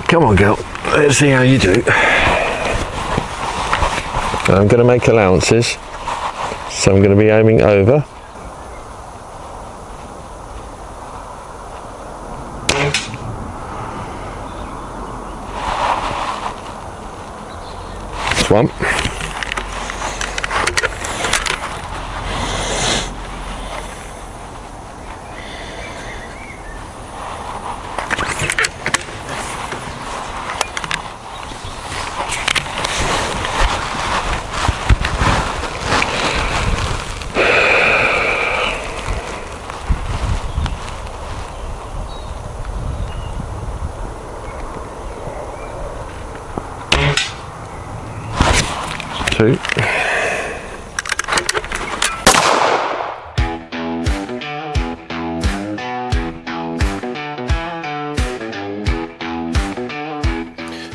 Come on, girl. Let's see how you do. I'm going to make allowances, so I'm going to be aiming over. That's one. Two.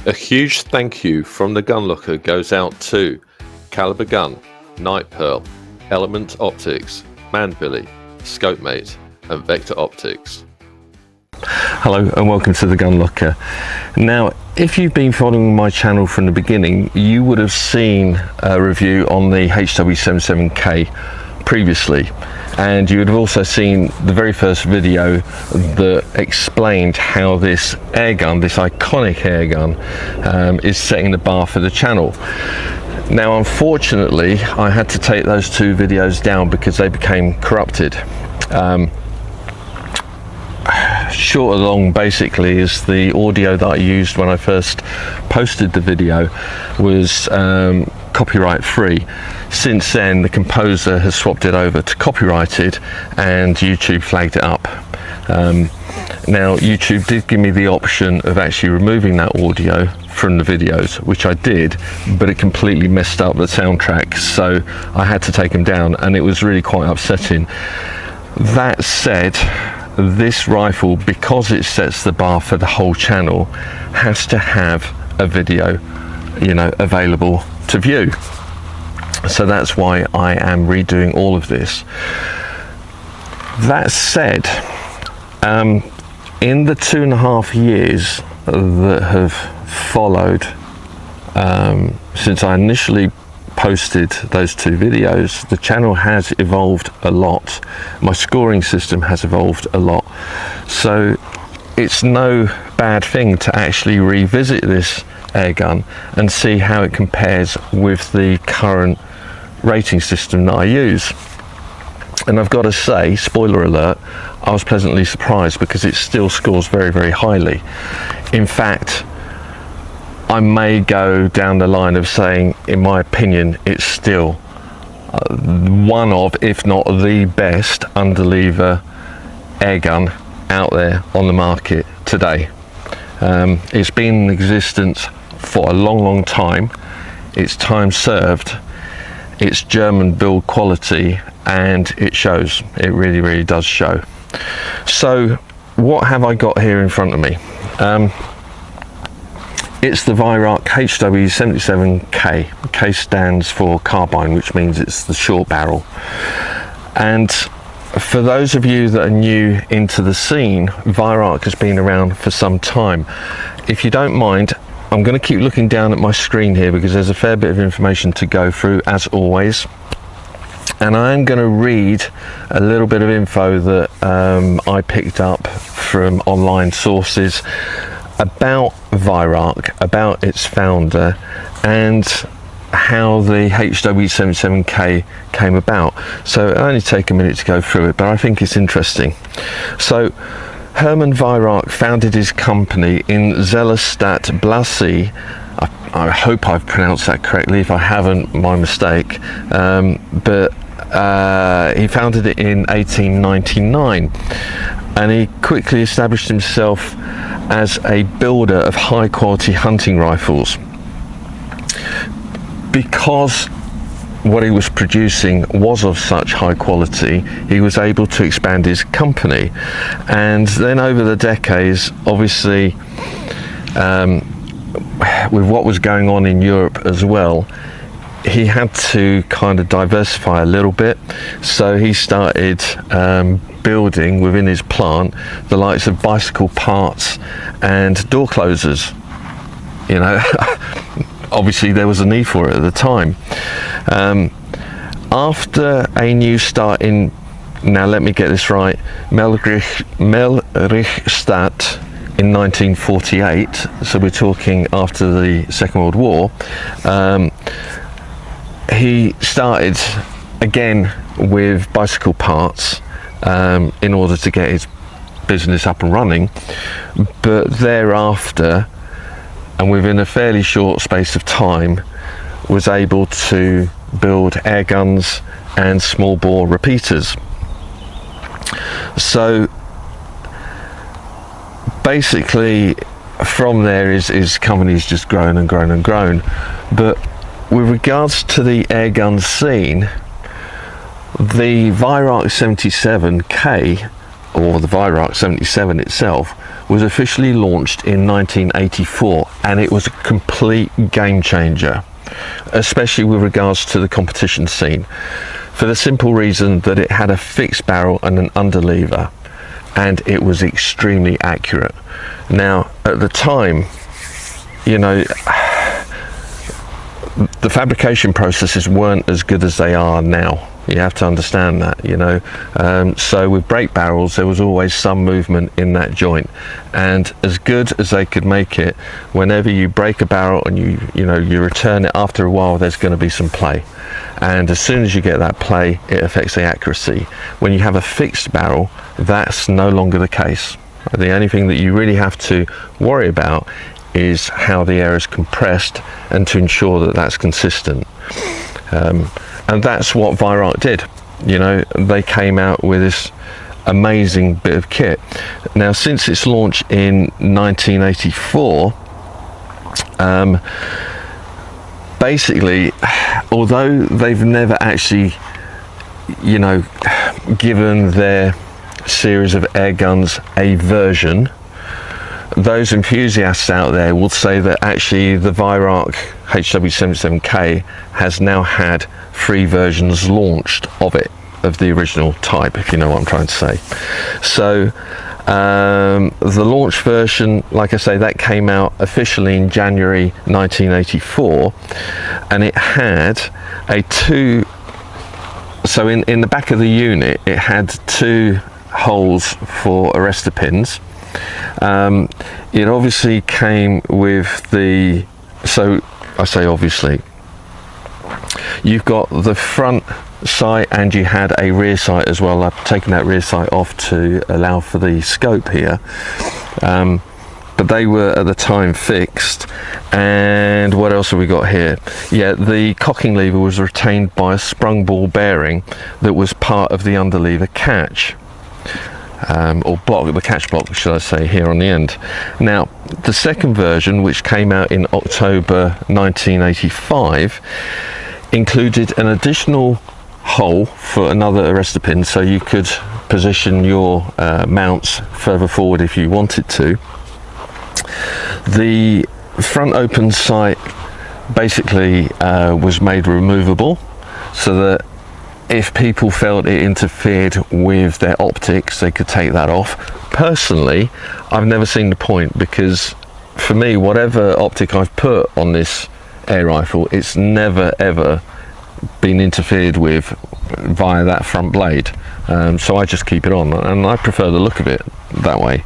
A huge thank you from the GunLocker goes out to Caliber Gun, Night Pearl, Element Optics, Manbilly, Scopemate, and Vector Optics. Hello and welcome to the GunLocker. Now, if you've been following my channel from the beginning, you would have seen a review on the HW77K previously, and you would have also seen the very first video that explained how this airgun, this iconic airgun, is setting the bar for the channel. Now, unfortunately, I had to take those two videos down because they became corrupted. Short and long basically is the audio that I used when I first posted the video was copyright free. Since then the composer has swapped it over to copyrighted and YouTube flagged it up. Now YouTube did give me the option of actually removing that audio from the videos, which I did, but it completely messed up the soundtrack, so I had to take them down, and it was really quite upsetting. That said, this rifle, because it sets the bar for the whole channel, has to have a video, you know, available to view. So that's why I am redoing all of this. That said, in the 2.5 years that have followed since I initially posted those two videos, the channel has evolved a lot. My scoring system has evolved a lot, so it's no bad thing to actually revisit this airgun and see how it compares with the current rating system that I use. And I've got to say, spoiler alert, I was pleasantly surprised because it still scores very, very highly. In fact, I may go down the line of saying, in my opinion, it's still one of, if not the best, underlever airgun out there on the market today. It's been in existence for a long, long time. It's time served. It's German build quality, and it shows. It really, really does show. So, what have I got here in front of me? It's the Weihrauch HW77K. K stands for carbine, which means it's the short barrel. And for those of you that are new into the scene, Weihrauch has been around for some time. If you don't mind, I'm going to keep looking down at my screen here because there's a fair bit of information to go through, as always. And I am going to read a little bit of info that I picked up from online sources about Weihrauch, about its founder, and how the HW77K came about. So it'll only take a minute to go through it, but I think it's interesting. So Hermann Weihrauch founded his company in Zellerstadt, Bisley. I hope I've pronounced that correctly. If I haven't, my mistake. But he founded it in 1899, and he quickly established himself as a builder of high quality hunting rifles. Because what he was producing was of such high quality, he was able to expand his company. And then over the decades, obviously, with what was going on in Europe as well, he had to kind of diversify a little bit, so he started building within his plant the likes of bicycle parts and door closers. You know, obviously there was a need for it at the time. After a new start in, now let me get this right, Melrichstadt in 1948, so we're talking after the Second World War, he started again with bicycle parts in order to get his business up and running, but thereafter, and within a fairly short space of time, was able to build air guns and small bore repeaters. So basically from there his company's just grown and grown and grown. But with regards to the air gun scene, the Weihrauch 77K, or the Weihrauch 77 itself, was officially launched in 1984, and it was a complete game changer, especially with regards to the competition scene, for the simple reason that it had a fixed barrel and an underlever, and it was extremely accurate. Now at the time, you know, the fabrication processes weren't as good as they are now. You have to understand that, you know. So with break barrels, there was always some movement in that joint, and as good as they could make it, whenever you break a barrel and you return it, after a while there's going to be some play, and as soon as you get that play, it affects the accuracy. When you have a fixed barrel, that's no longer the case. The only thing that you really have to worry about is how the air is compressed, and to ensure that that's consistent. And that's what Weihrauch did. You know, they came out with this amazing bit of kit. Now, since its launch in 1984, basically, although they've never actually, you know, given their series of air guns a version, those enthusiasts out there will say that actually the Weihrauch HW77K has now had 3 versions launched of it, of the original type, if you know what I'm trying to say. So the launch version, like I say, that came out officially in January 1984, and it had so in the back of the unit it had 2 holes for arrestor pins. It obviously came with the, so I say obviously, you've got the front sight and you had a rear sight as well. I've taken that rear sight off to allow for the scope here, but they were at the time fixed. And what else have we got here? Yeah, the cocking lever was retained by a sprung ball bearing that was part of the underlever catch. Or block, the catch block, should I say, here on the end. Now, the second version, which came out in October 1985, included an additional hole for another arrestor pin, so you could position your mounts further forward if you wanted to. The front open sight basically was made removable, so that if people felt it interfered with their optics, they could take that off. Personally, I've never seen the point, because for me, whatever optic I've put on this air rifle, it's never ever been interfered with via that front blade. So I just keep it on, and I prefer the look of it that way.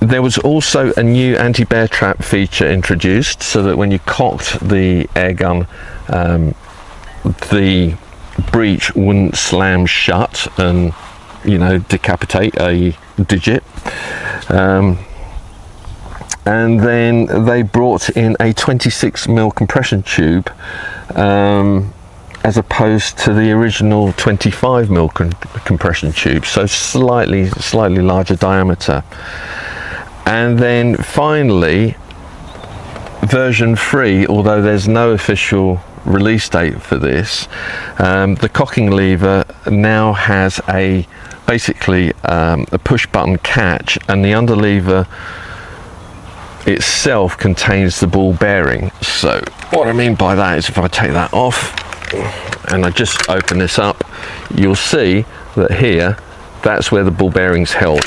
There was also a new anti-bear trap feature introduced, so that when you cocked the air gun, the breech wouldn't slam shut and, you know, decapitate a digit. And then they brought in a 26mm compression tube, as opposed to the original 25mm compression tube, so slightly larger diameter. And then finally, version 3, although there's no official release date for this, the cocking lever now has basically a push button catch, and the underlever itself contains the ball bearing. So What I mean by that is if I take that off and I just open this up, you'll see that here, that's where the ball bearing's held.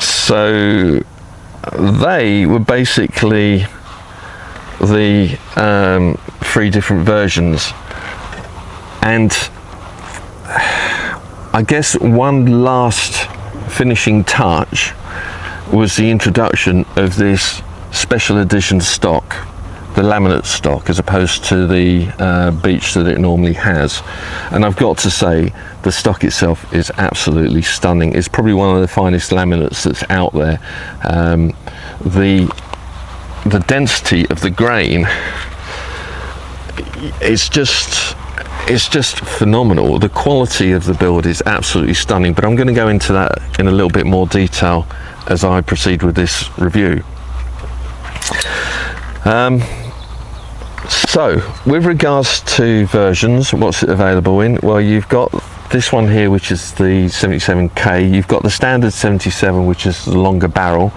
So they were basically the 3 different versions, and I guess one last finishing touch was the introduction of this special edition stock, the laminate stock, as opposed to the beech that it normally has. And I've got to say, the stock itself is absolutely stunning. It's probably one of the finest laminates that's out there. The density of the grain, it's just phenomenal. The quality of the build is absolutely stunning, but I'm going to go into that in a little bit more detail as I proceed with this review. So with regards to versions, what's it available in? Well, you've got this one here, which is the 77K. You've got the standard 77, which is the longer barrel.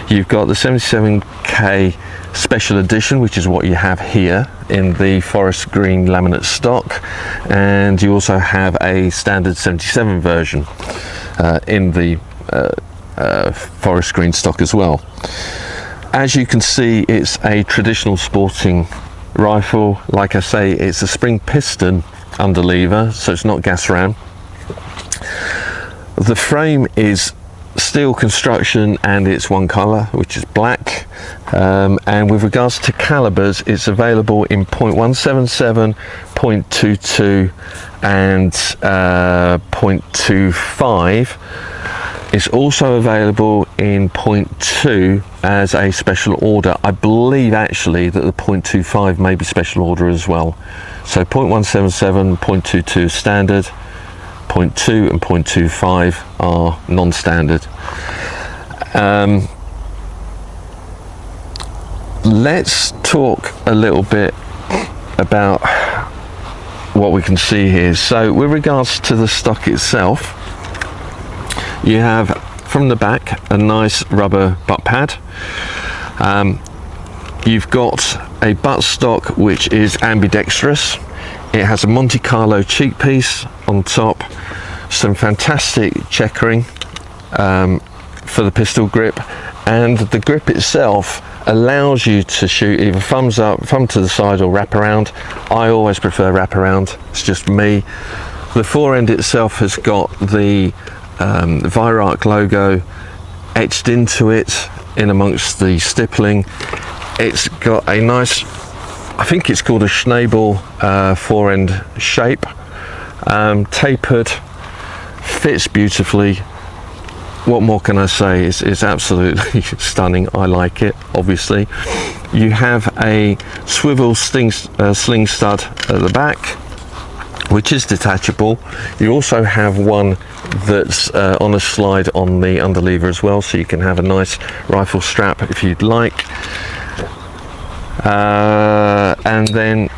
You've got the 77K special edition, which is what you have here in the forest green laminate stock, and you also have a standard 77 version in the forest green stock as well. As you can see, it's a traditional sporting rifle. Like I say, it's a spring piston underlever, so it's not gas ram. The frame is steel construction and it's one color, which is black. And with regards to calibers, it's available in .177, .22 and .25. It's also available in .2 as a special order. I believe actually that the .25 may be special order as well. So .177, .22 standard, .2 and .25 are non-standard. Let's talk a little bit about what we can see here. So with regards to the stock itself, you have from the back a nice rubber butt pad. You've got a butt stock which is ambidextrous. It has a Monte Carlo cheek piece on top, some fantastic checkering for the pistol grip, and the grip itself allows you to shoot either thumbs up, thumb to the side, or wrap around. I always prefer wrap around, it's just me. The fore end itself has got the Weihrauch logo etched into it in amongst the stippling. It's got a nice, I think it's called a Schnabel fore end shape, tapered, fits beautifully. What more can I say? It's absolutely stunning. I like it, obviously. You have a swivel sling stud at the back, which is detachable. You also have one that's on a slide on the underlever as well, so you can have a nice rifle strap if you'd like. And then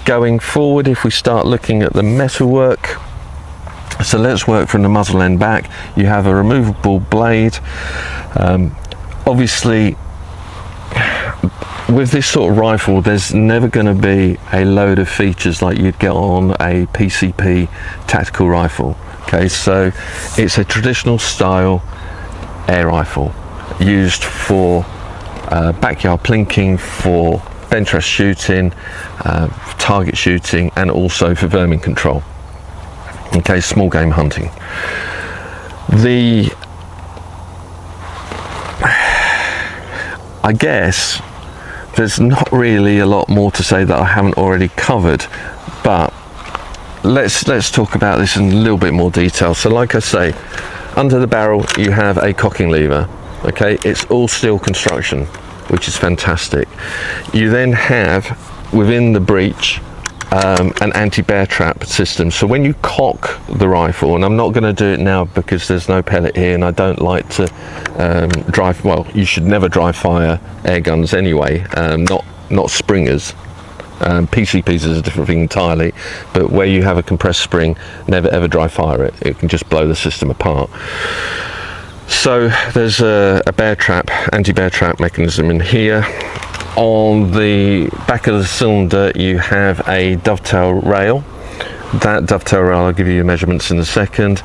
going forward, if we start looking at the metalwork, so let's work from the muzzle end back. You have a removable blade. Obviously, with this sort of rifle, there's never going to be a load of features like you'd get on a PCP tactical rifle. Okay, so it's a traditional style air rifle used for backyard plinking, for bench rest shooting, target shooting, and also for vermin control. Okay, small game hunting. I guess there's not really a lot more to say that I haven't already covered, but let's talk about this in a little bit more detail. So like I say, under the barrel you have a cocking lever. Okay, it's all steel construction, which is fantastic. You then have within the breech an anti-bear trap system. So when you cock the rifle, and I'm not going to do it now because there's no pellet here and I don't like to drive, well, you should never dry fire air guns anyway, not springers. PCPs is a different thing entirely, but where you have a compressed spring, never ever dry fire it. It can just blow the system apart. So there's a bear trap, anti-bear trap mechanism in here. On the back of the cylinder you have a dovetail rail. That dovetail rail, I'll give you measurements in a second.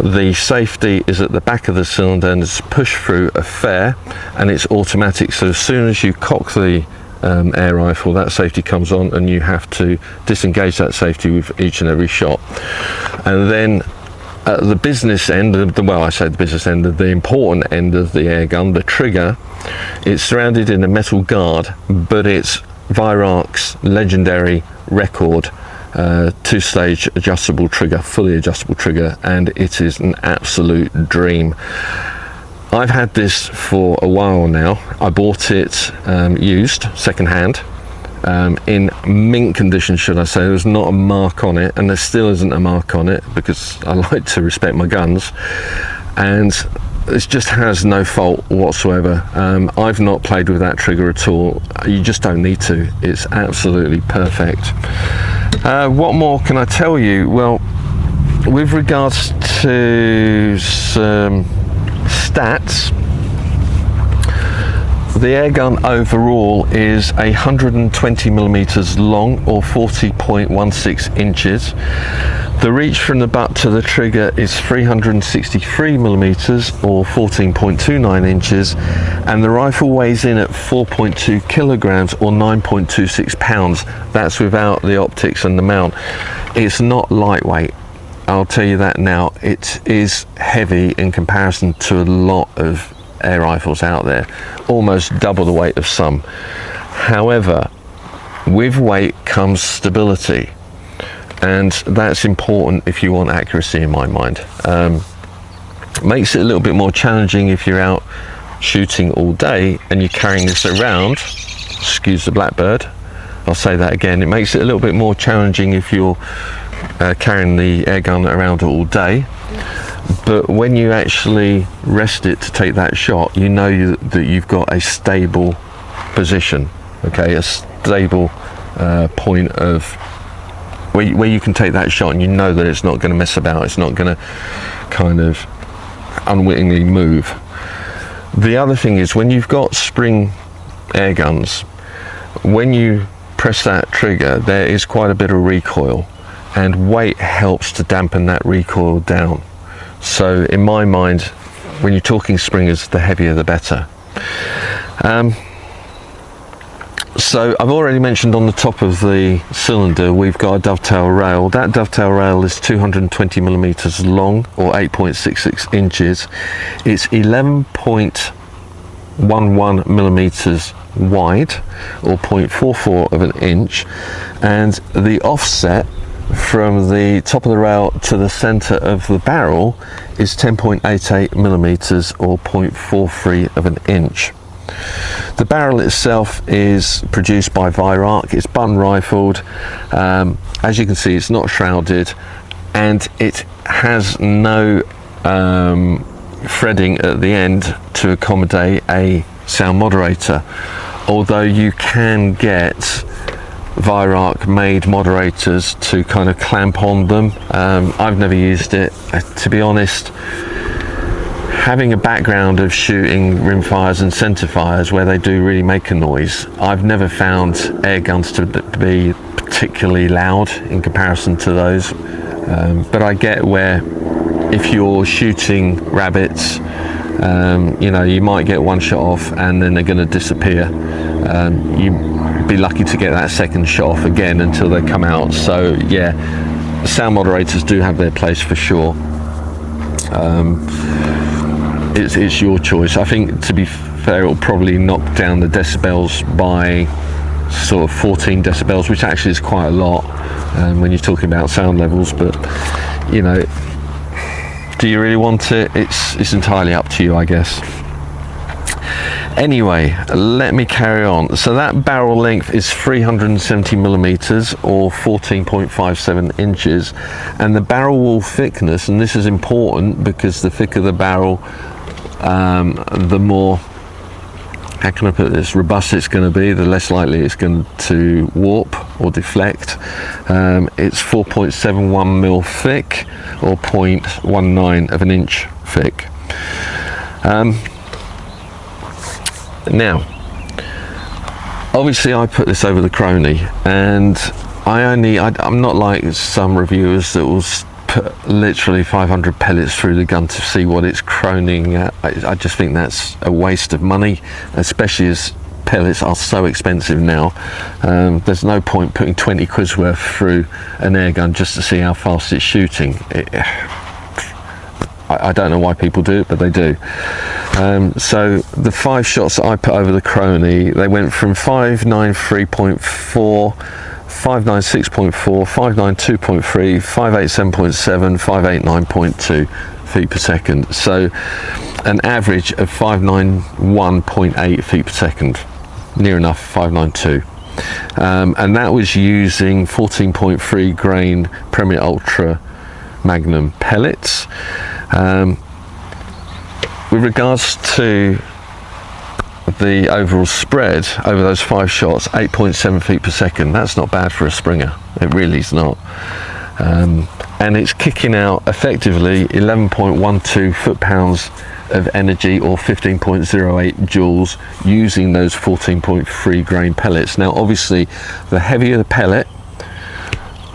The safety is at the back of the cylinder and it's push through a fair, and it's automatic, so as soon as you cock the air rifle, that safety comes on and you have to disengage that safety with each and every shot. And then at the business end, well, I say the business end, the important end of the air gun, the trigger, it's surrounded in a metal guard, but it's Weihrauch's legendary record two-stage adjustable trigger, fully adjustable trigger, and it is an absolute dream. I've had this for a while now. I bought it used, second-hand, in mint condition, should I say. There was not a mark on it, and there still isn't a mark on it because I like to respect my guns, and it just has no fault whatsoever. I've not played with that trigger at all. You just don't need to. It's absolutely perfect. What more can I tell you? Well, with regards to some stats, the airgun overall is 120 millimeters long, or 40.16 inches. The reach from the butt to the trigger is 363 millimeters, or 14.29 inches, and the rifle weighs in at 4.2 kilograms, or 9.26 pounds. That's without the optics and the mount. It's not lightweight, I'll tell you that now. It is heavy in comparison to a lot of air rifles out there, almost double the weight of some. However, with weight comes stability, and that's important if you want accuracy, in my mind. Makes it a little bit more challenging if you're out shooting all day and you're carrying this around. Excuse the blackbird, I'll say that again. It makes it a little bit more challenging if you're carrying the air gun around all day. But when you actually rest it to take that shot, you know that you've got a stable position, okay, a stable point of where you can take that shot, and you know that it's not going to mess about, it's not going to kind of unwittingly move. The other thing is, when you've got spring air guns, when you press that trigger, there is quite a bit of recoil, and weight helps to dampen that recoil down. So in my mind, when you're talking springers, the heavier the better. So I've already mentioned on the top of the cylinder we've got a dovetail rail. That dovetail rail is 220 millimeters long, or 8.66 inches. It's 11.11 millimeters wide, or 0.44 of an inch, and the offset from the top of the rail to the center of the barrel is 10.88 millimeters, or 0.43 of an inch. The barrel itself is produced by Weihrauch. It's button rifled. As you can see, it's not shrouded, and it has no threading at the end to accommodate a sound moderator, although you can get Weihrauch made moderators to kind of clamp on them. I've never used it, to be honest. Having a background of shooting rimfires and centerfires where they do really make a noise, I've never found air guns to be particularly loud in comparison to those. But I get where, if you're shooting rabbits, you know, you might get one shot off and then they're going to disappear. You'd be lucky to get that second shot off again until they come out. So yeah, sound moderators do have their place for sure. It's your choice. I think, to be fair, it'll probably knock down the decibels by sort of 14 decibels, which actually is quite a lot when you're talking about sound levels. But you know, do you really want it? It's entirely up to you, I guess. Anyway, let me carry on. So that barrel length is 370 millimeters, or 14.57 inches, and the barrel wall thickness, and this is important because the thicker the barrel, the more, how can I put this, robust it's going to be, the less likely it's going to warp or deflect. It's 4.71 mil thick, or 0.19 of an inch thick. Now, obviously I put this over the crony, and I'm not like some reviewers that will put literally 500 pellets through the gun to see what it's croning at. I just think that's a waste of money, especially as pellets are so expensive now. There's no point putting 20 quid's worth through an air gun just to see how fast it's shooting. I don't know why people do it, but they do. So the 5 shots that I put over the crony, they went from 593.4, 596.4, 592.3, 587.7, 589.2 feet per second. So an average of 591.8 feet per second, near enough 592. And that was using 14.3 grain Premier Ultra Magnum pellets. With regards to the overall spread over those 5 shots, 8.7 feet per second, that's not bad for a Springer. It really is not. And it's kicking out effectively 11.12 foot-pounds of energy, or 15.08 joules, using those 14.3 grain pellets. Now obviously the heavier the pellet,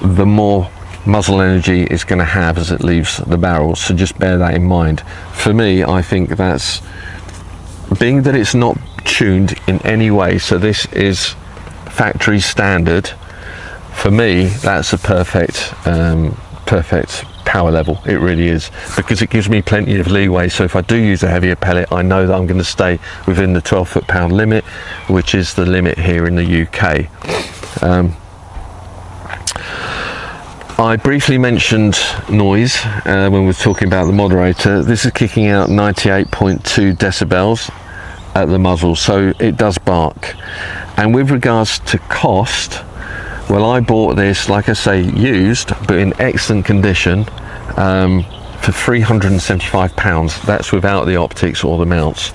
the more muzzle energy it's going to have as it leaves the barrel, so just bear that in mind. For me, I think that's, being that it's not tuned in any way, so this is factory standard, for me that's a perfect power level. It really is, because it gives me plenty of leeway. So if I do use a heavier pellet, I know that I'm going to stay within the 12 foot-pound limit, which is the limit here in the UK. I briefly mentioned noise when we were talking about the moderator. This is kicking out 98.2 decibels at the muzzle, so it does bark. And with regards to cost, well, I bought this, like I say, used but in excellent condition, for £375. That's without the optics or the mounts.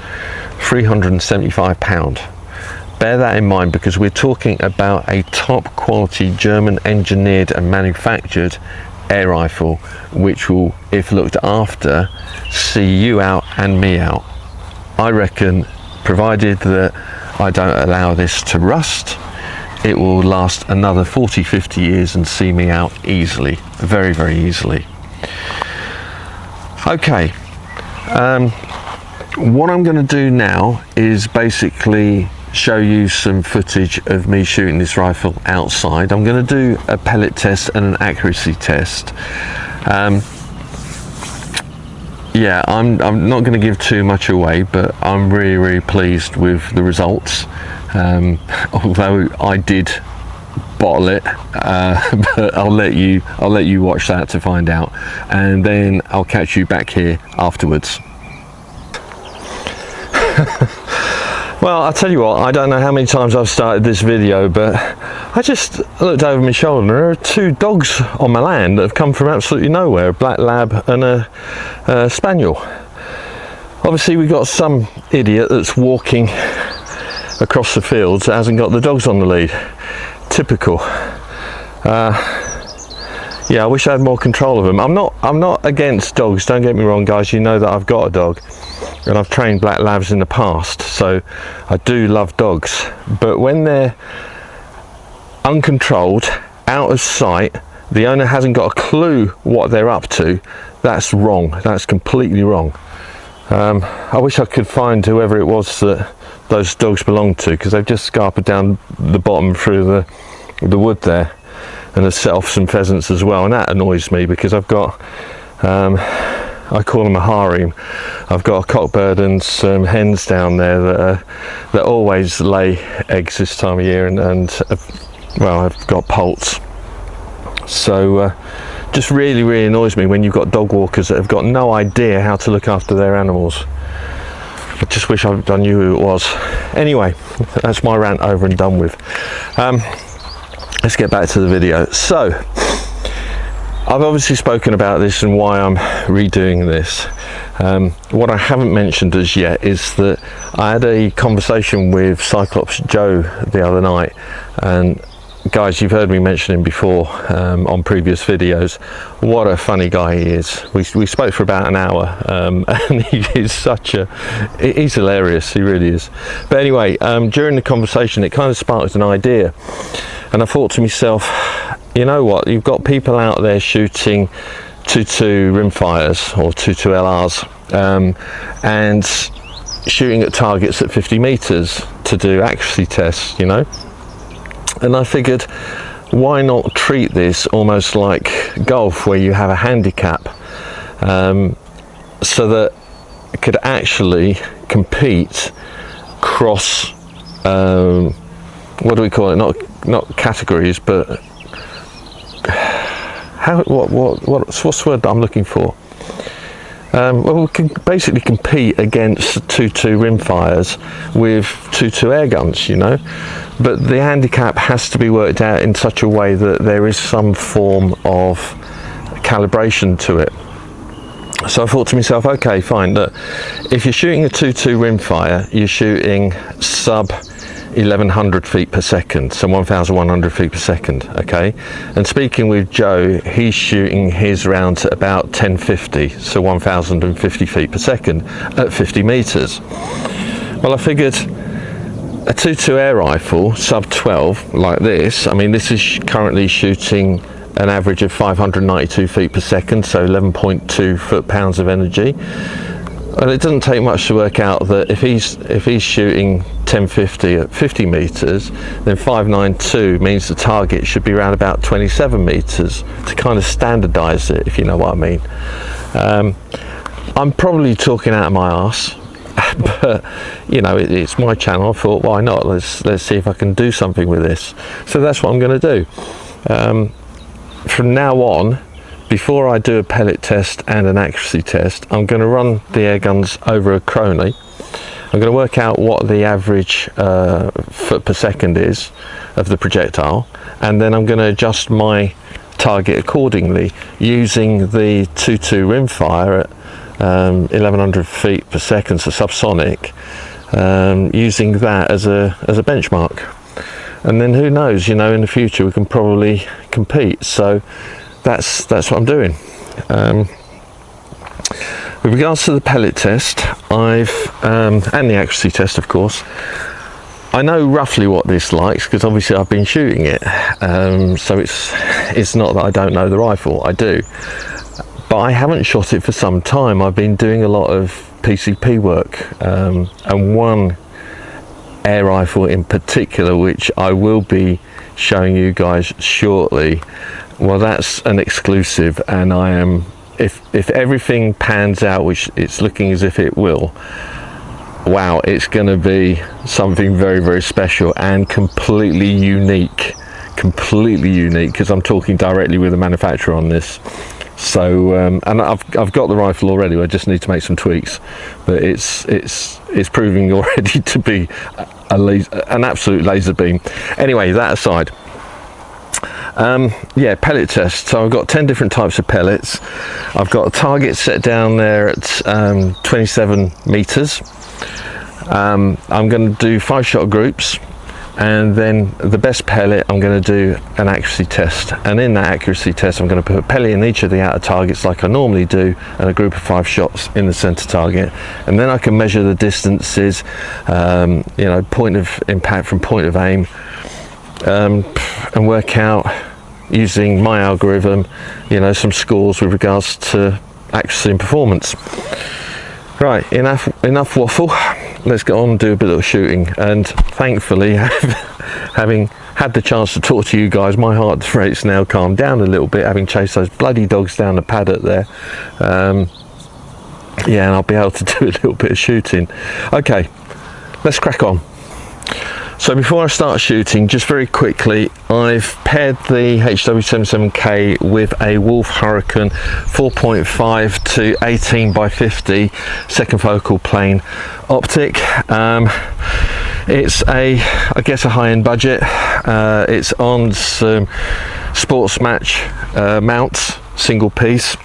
£375. Bear that in mind, because we're talking about a top quality German engineered and manufactured air rifle, which will, if looked after, see you out and me out. I reckon, provided that I don't allow this to rust, it will last another 40-50 years and see me out easily, very, very easily. Okay, what I'm going to do now is basically show you some footage of me shooting this rifle outside. I'm going to do a pellet test and an accuracy test. Yeah, I'm not going to give too much away, but I'm really, really pleased with the results. Although I did bottle it, but I'll let you watch that to find out, and then I'll catch you back here afterwards. Well, I'll tell you what, I don't know how many times I've started this video, but I just looked over my shoulder and there are 2 dogs on my land that have come from absolutely nowhere, a black lab and a spaniel. Obviously we've got some idiot that's walking across the fields that hasn't got the dogs on the lead. Typical. Yeah, I wish I had more control of them. I'm not against dogs, don't get me wrong guys, you know that I've got a dog and I've trained black labs in the past, so I do love dogs, but when they're uncontrolled, out of sight, the owner hasn't got a clue what they're up to, that's wrong. That's completely wrong. I wish I could find whoever it was that those dogs belonged to, because they've just scarpered down the bottom through the wood there, and have set off some pheasants as well, and that annoys me because I've got I call them a harem. I've got a cockbird and some hens down there that always lay eggs this time of year, and well, I've got poults. So just really, really annoys me when you've got dog walkers that have got no idea how to look after their animals. I just wish I knew who it was. Anyway, that's my rant over and done with. Let's get back to the video. So I've obviously spoken about this and why I'm redoing this. What I haven't mentioned as yet is that I had a conversation with Cyclops Joe the other night, and guys, you've heard me mention him before on previous videos. What a funny guy he is. We spoke for about an hour, and he is he's hilarious, he really is. But anyway, during the conversation, it kind of sparked an idea, and I thought to myself, you know what, you've got people out there shooting 2.2 rimfires or 2.2 LRs, and shooting at targets at 50 meters to do accuracy tests, you know. And I figured, why not treat this almost like golf, where you have a handicap, so that it could actually compete cross, what do we call it, not categories, but what's the word that I'm looking for? Well, we can basically compete against 2.2 rimfires with 2.2 air guns, you know, but the handicap has to be worked out in such a way that there is some form of calibration to it. So I thought to myself, okay, fine, look, if you're shooting a 2.2 rimfire, you're shooting sub 1100 feet per second, so 1100 feet per second, okay? And speaking with Joe, he's shooting his rounds at about 1050, so 1050 feet per second at 50 meters. Well, I figured a 2.2 air rifle, sub 12, like this, I mean, this is currently shooting an average of 592 feet per second, so 11.2 foot-pounds of energy. Well, it doesn't take much to work out that if he's shooting 1050 at 50 meters, then 592 means the target should be around about 27 meters to kind of standardize it, if you know what I mean. I'm probably talking out of my arse, but you know, it's my channel. I thought, why not? Let's see if I can do something with this. So that's what I'm going to do. From now on, before I do a pellet test and an accuracy test, I'm going to run the air guns over a chrono. I'm going to work out what the average foot per second is of the projectile, and then I'm going to adjust my target accordingly using the 2.2 rimfire at 1100 feet per second, so subsonic, using that as a benchmark. And then who knows, you know, in the future we can probably compete. So that's what I'm doing. With regards to the pellet test, and the accuracy test, of course, I know roughly what this likes because obviously I've been shooting it. So it's not that I don't know the rifle, I do. But I haven't shot it for some time. I've been doing a lot of PCP work, and one air rifle in particular, which I will be showing you guys shortly. Well, that's an exclusive, and I am, if everything pans out, which it's looking as if it will, wow, it's going to be something very, very special and completely unique, because I'm talking directly with the manufacturer on this. So and I've got the rifle already. I just need to make some tweaks, but it's proving already to be an absolute laser beam. Anyway, that aside, yeah, pellet test. So I've got 10 different types of pellets. I've got a target set down there at 27 meters. I'm going to do 5-shot groups, and then the best pellet, I'm going to do an accuracy test, and in that accuracy test I'm going to put a pellet in each of the outer targets like I normally do, and a group of 5 shots in the center target, and then I can measure the distances, you know, point of impact from point of aim, and work out, using my algorithm, you know, some scores with regards to accuracy and performance. Right, enough waffle. Let's get on and do a bit of shooting. And thankfully, having had the chance to talk to you guys, my heart rate's now calmed down a little bit, having chased those bloody dogs down the paddock there. Yeah, and I'll be able to do a little bit of shooting. Okay, let's crack on. So before I start shooting, just very quickly, I've paired the HW77K with a Wolf Hurricane 4.5 to 18 by 50 second focal plane optic. It's I guess a high-end budget. It's on some sports match mounts, single piece,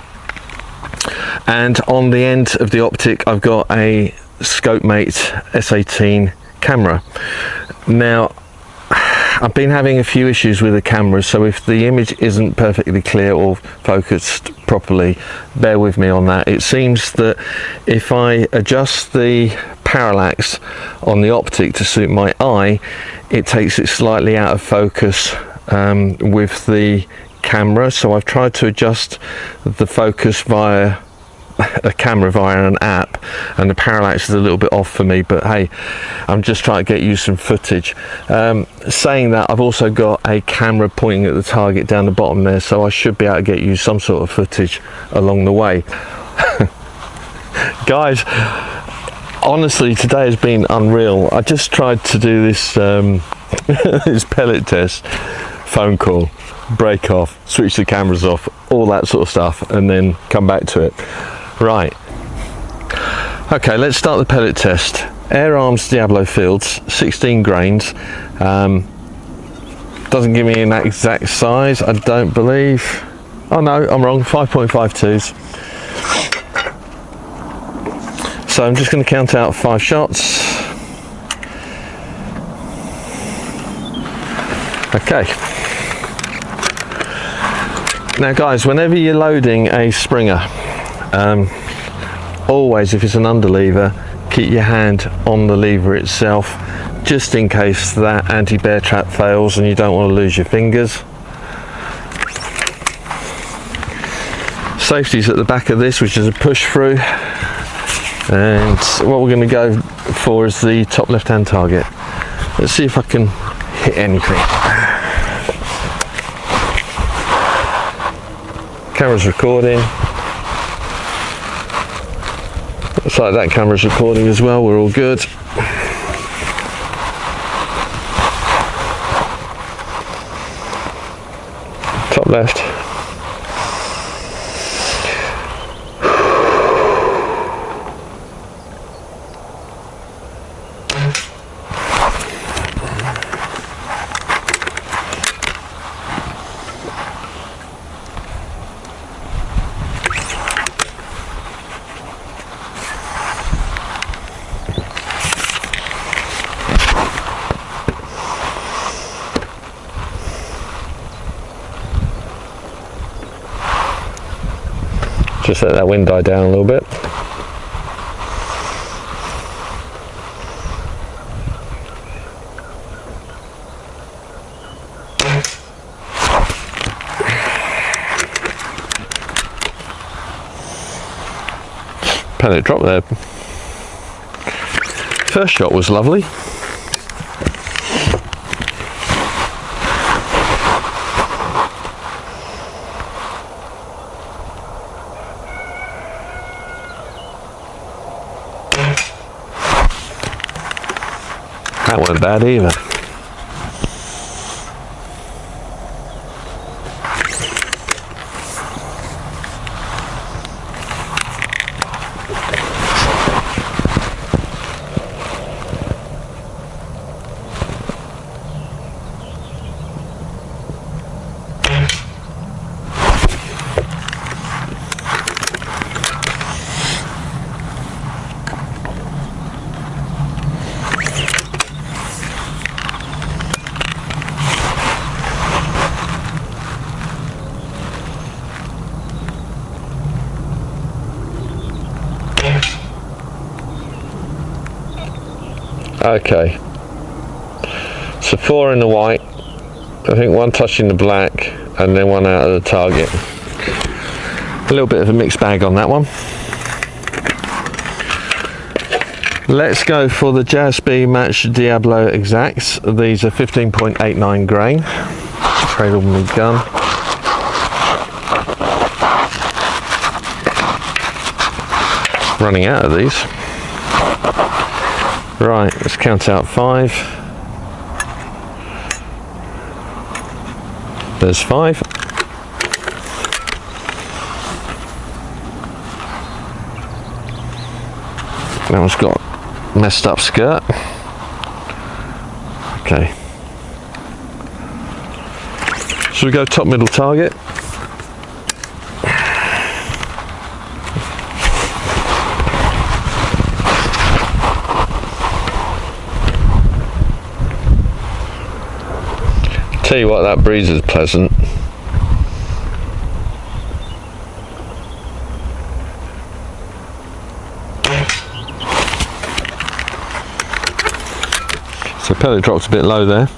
and on the end of the optic I've got a Scopemate S18 camera. Now, I've been having a few issues with the camera, so if the image isn't perfectly clear or focused properly, bear with me on that. It seems that if I adjust the parallax on the optic to suit my eye, it takes it slightly out of focus with the camera. So I've tried to adjust the focus via a camera via an app, and the parallax is a little bit off for me, but hey, I'm just trying to get you some footage. Saying that, I've also got a camera pointing at the target down the bottom there, so I should be able to get you some sort of footage along the way. Guys, honestly, today has been unreal. I just tried to do this this pellet test, phone call, break off, switch the cameras off, all that sort of stuff, and then come back to it. Right, okay, let's start the pellet test. Air Arms Diabolo fields, 16 grains. Doesn't give me an exact size, I don't believe. Oh no, I'm wrong, 5.52s. So I'm just going to count out 5 shots. Okay. Now guys, whenever you're loading a Springer, always, if it's an underlever, keep your hand on the lever itself, just in case that anti-bear trap fails and you don't want to lose your fingers. Safety's at the back of this, which is a push through, and what we're going to go for is the top left hand target. Let's see if I can hit anything. Camera's recording. Looks like that camera's recording as well, we're all good. Top left. Just let that wind die down a little bit. Pellet drop there. First shot was lovely. That wasn't bad either. Okay, so 4 in the white, I think 1 touching the black, and then 1 out of the target. A little bit of a mixed bag on that one. Let's go for the JSB Match Diabolo Exacts. These are 15.89 grain. Cradle my gun. Running out of these. Right, let's count out 5. There's 5. That one's got messed up skirt. Okay. So we go top middle target. Tell you what, that breeze is pleasant. So pellet drops a bit low there.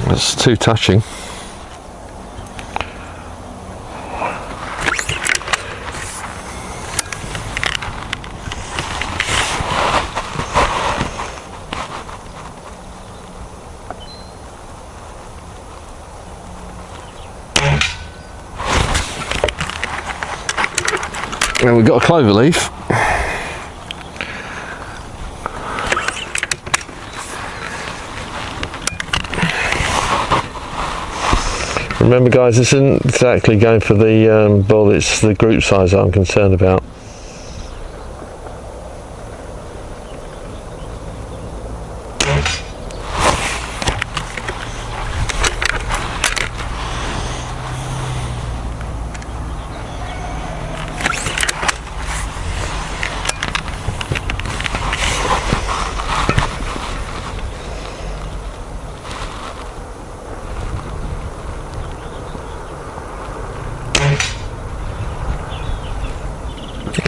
That's too touching. And we've got a clover leaf. Remember guys, this isn't exactly going for the bull, it's the group size that I'm concerned about.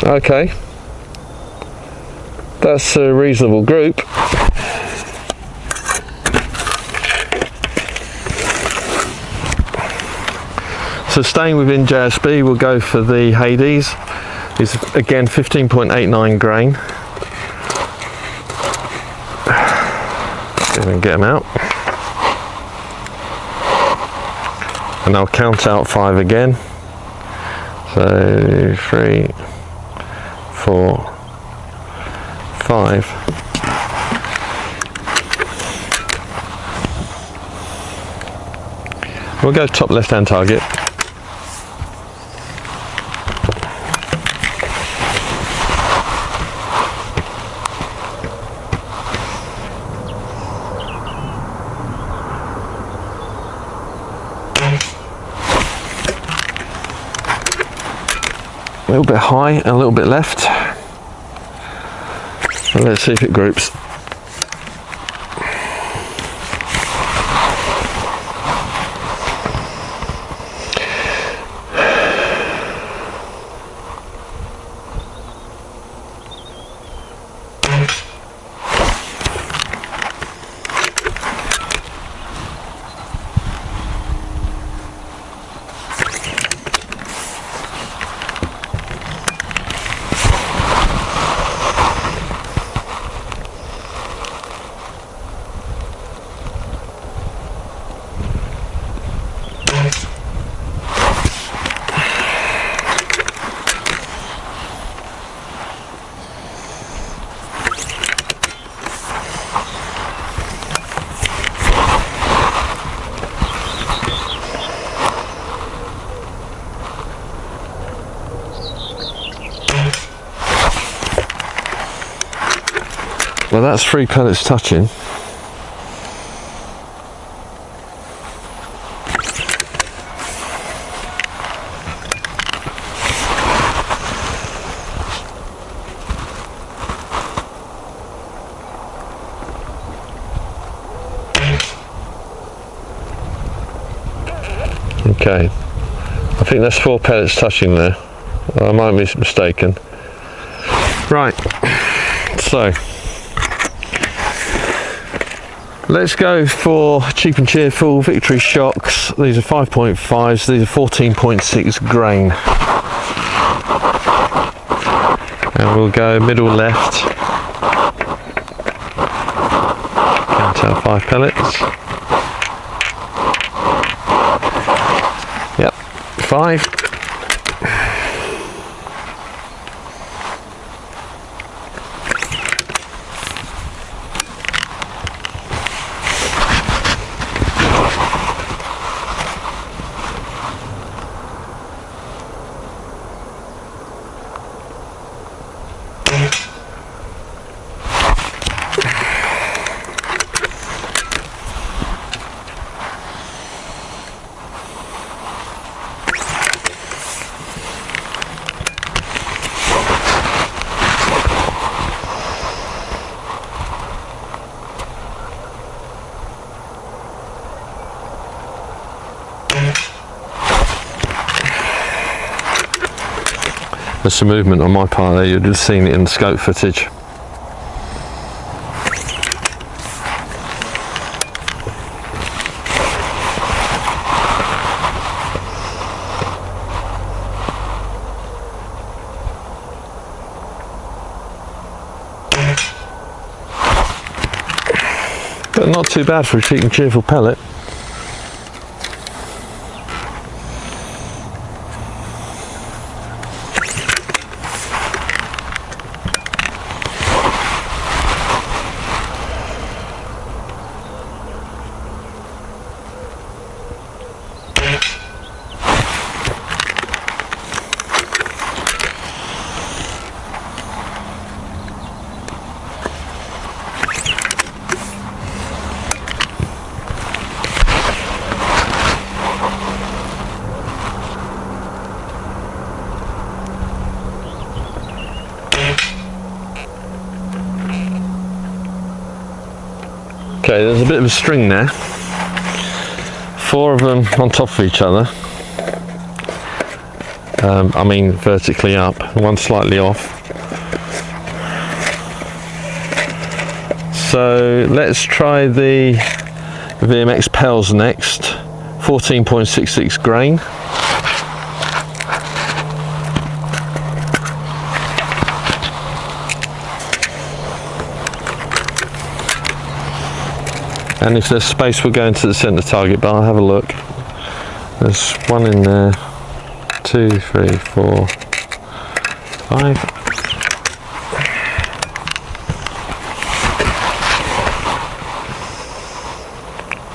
Okay, that's a reasonable group. So staying within JSB, we'll go for the Hades. It's again 15.89 grain. See if we can get them out. And I'll count out 5 again. So 3, 4, 5. We'll go top left hand target. A little bit high and a little bit left. And let's see if it groups. Well, that's 3 pellets touching. Okay, I think that's 4 pellets touching there. I might be mistaken. Right, so let's go for cheap and cheerful Victory shocks. These are 5.5s, these are 14.6 grain. And we'll go middle left. Count out 5 pellets. Yep, 5. There's some movement on my part there, you'd have seen it in the scope footage. But not too bad for a cheap and cheerful pellet. Okay, there's a bit of a string there. 4 of them on top of each other. I mean vertically up, one slightly off. So let's try the VMX Pells next. 14.66 grain. And if there's space, we'll go into the centre target, but I'll have a look. There's one in there, 2, 3, 4, 5.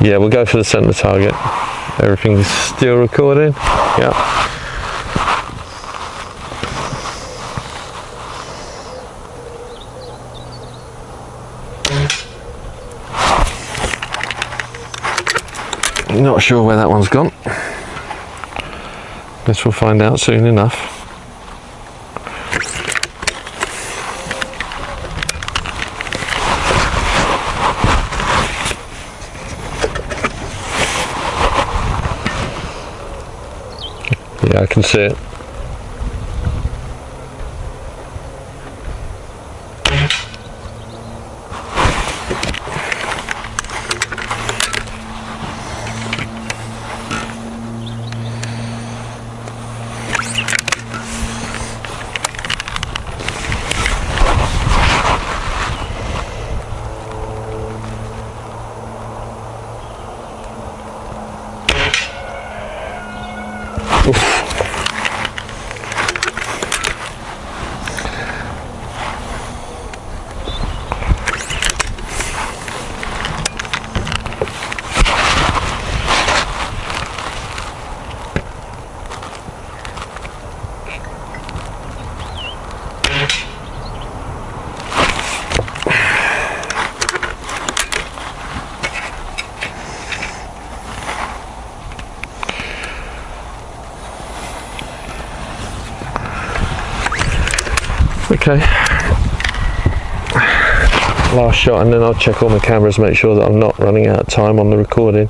Yeah, we'll go for the centre target. Everything's still recording. Yeah. Not sure where that one's gone. Guess we'll find out soon enough. Yeah, I can see it. Okay, last shot, and then I'll check all my cameras, make sure that I'm not running out of time on the recording.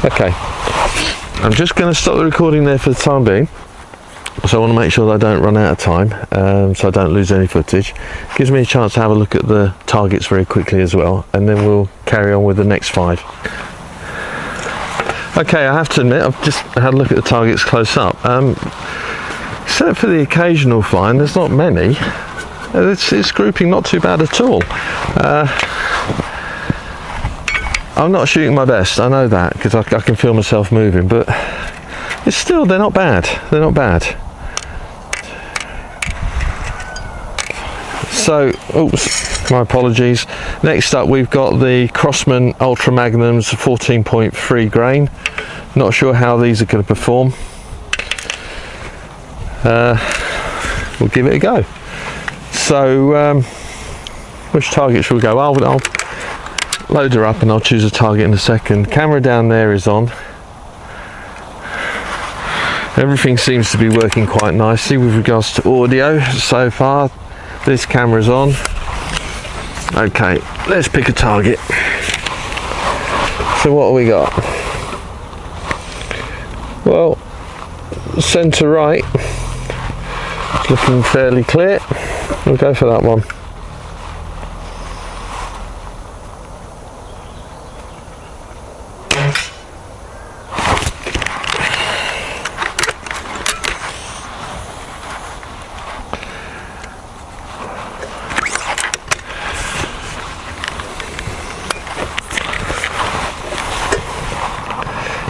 Okay, I'm just going to stop the recording there for the time being, so I want to make sure that I don't run out of time, so I don't lose any footage. Gives me a chance to have a look at the targets very quickly as well, and then we'll carry on with the next 5. Okay, I have to admit, I've just had a look at the targets close up. Except for the occasional find, there's not many. It's grouping not too bad at all. I'm not shooting my best, I know that, because I can feel myself moving, but it's still, they're not bad. They're not bad. So, oops, my apologies. Next up, we've got the Crosman Ultra Magnums, 14.3 grain. Not sure how these are going to perform. We'll give it a go. So, which target should we go? I'll load her up and I'll choose a target in a second. Camera down there is on. Everything seems to be working quite nicely with regards to audio so far. This camera's on. Okay, let's pick a target. So what have we got? Well, centre right, it's looking fairly clear. We'll go for that one.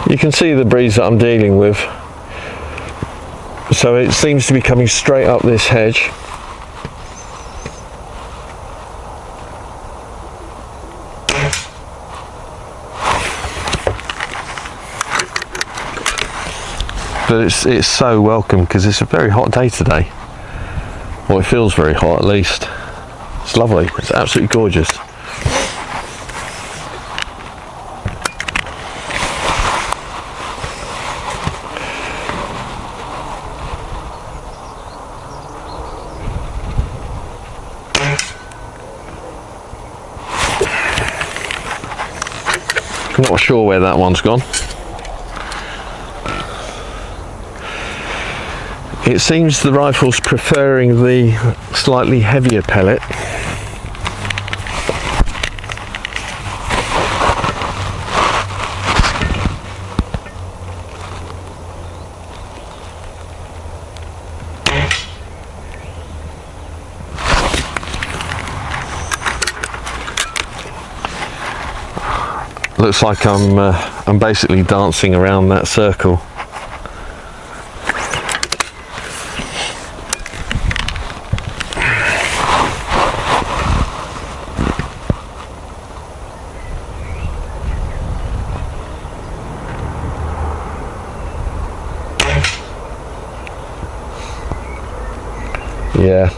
You can see the breeze that I'm dealing with, so it seems to be coming straight up this hedge. But it's so welcome because it's a very hot day today. Well, it feels very hot at least. It's lovely, it's absolutely gorgeous. I'm not sure where that one's gone. It seems the rifle's preferring the slightly heavier pellet. Looks like I'm basically dancing around that circle. Yeah.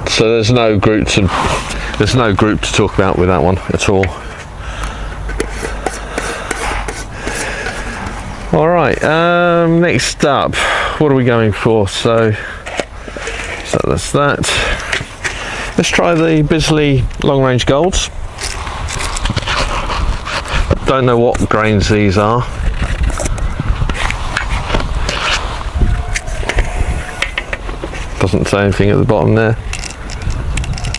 So there's no group to talk about with that one at all. All right, next up, what are we going for? So that's that. Let's try the Bisley long range golds. Don't know what grains these are. Doesn't say anything at the bottom there.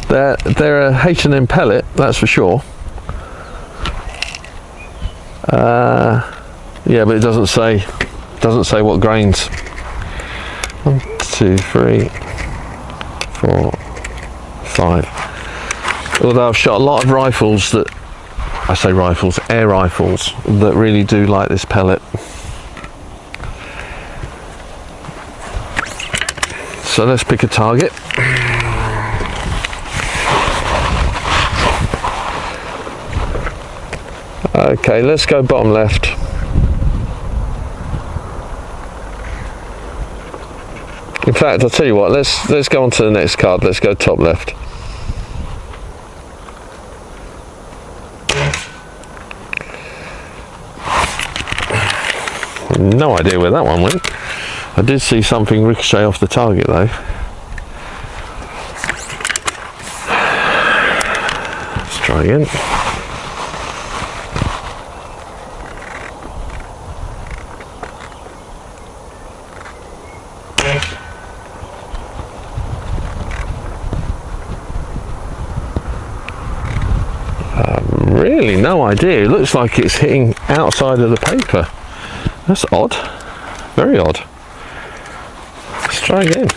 They're a H&M pellet, that's for sure. Yeah, but it doesn't say what grains. 1, 2, 3, 4, 5. Although I've shot a lot of rifles that, I say rifles, air rifles, that really do like this pellet. So let's pick a target. Okay, let's go bottom left. In fact, I'll tell you what, let's go on to the next card. Let's go top left. No idea where that one went. I did see something ricochet off the target though. Let's try again. Really, no idea. It looks like it's hitting outside of the paper. That's odd. Very odd. Let's try again.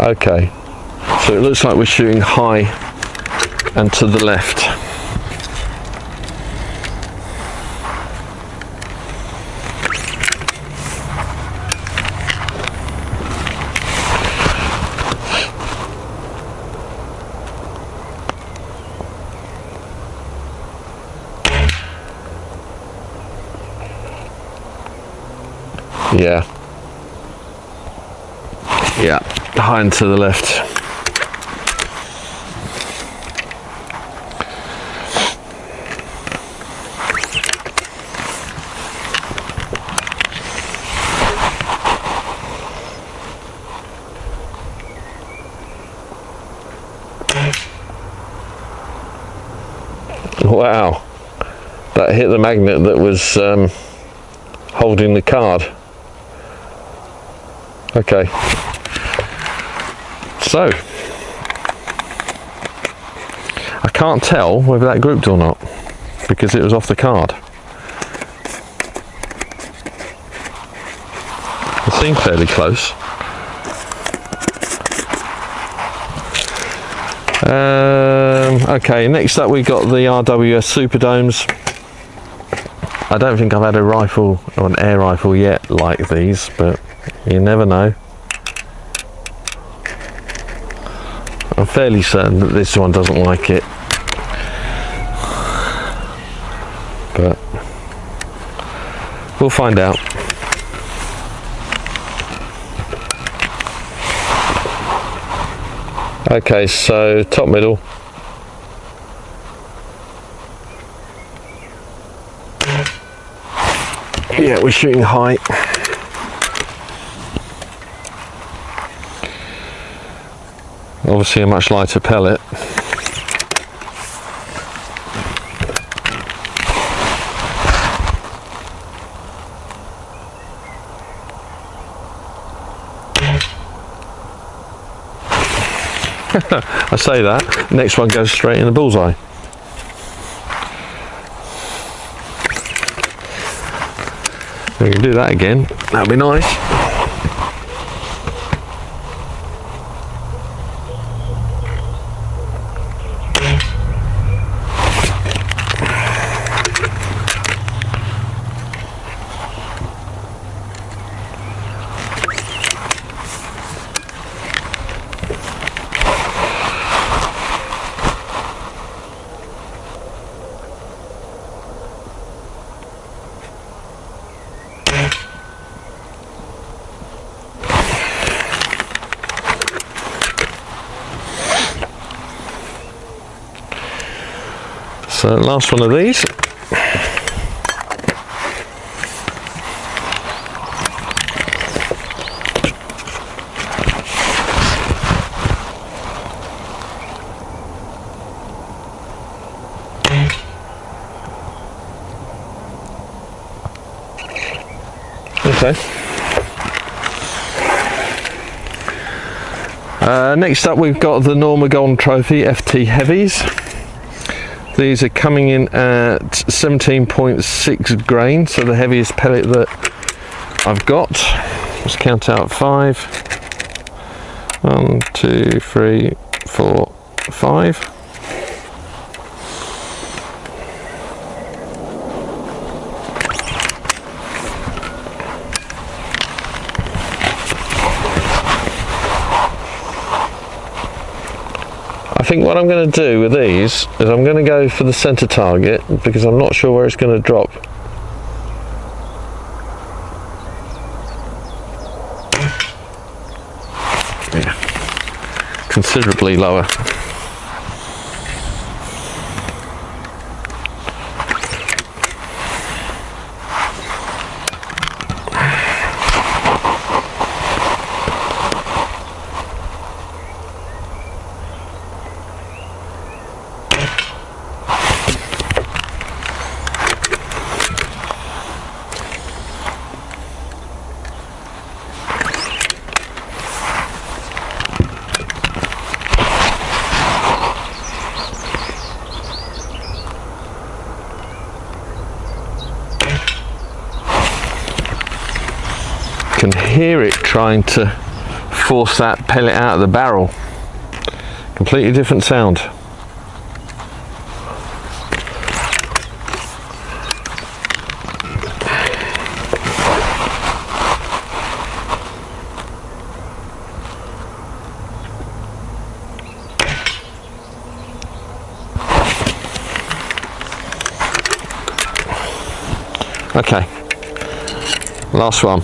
Okay, so it looks like we're shooting high and to the left. Yeah, high and to the left. Wow, that hit the magnet that was holding the card. Okay, so I can't tell whether that grouped or not because it was off the card. It seemed fairly close. Okay, next up we got the RWS Superdomes. I don't think I've had a rifle or an air rifle yet like these, but you never know. I'm fairly certain that this one doesn't like it, but we'll find out. Okay, so top middle. Yeah, we're shooting high. Obviously a much lighter pellet. I say that, next one goes straight in the bullseye. We can do that again, that'd be nice. So last one of these. Okay. Next up we've got the Norma Golden Trophy FT Heavies. These are coming in at 17.6 grain, so the heaviest pellet that I've got. Let's count out 5. 1, 2, 3, 4, 5. I think what I'm going to do with these is I'm going to go for the center target because I'm not sure where it's going to drop. Yeah, considerably lower. Can hear it trying to force that pellet out of the barrel. Completely different sound. Okay, last one.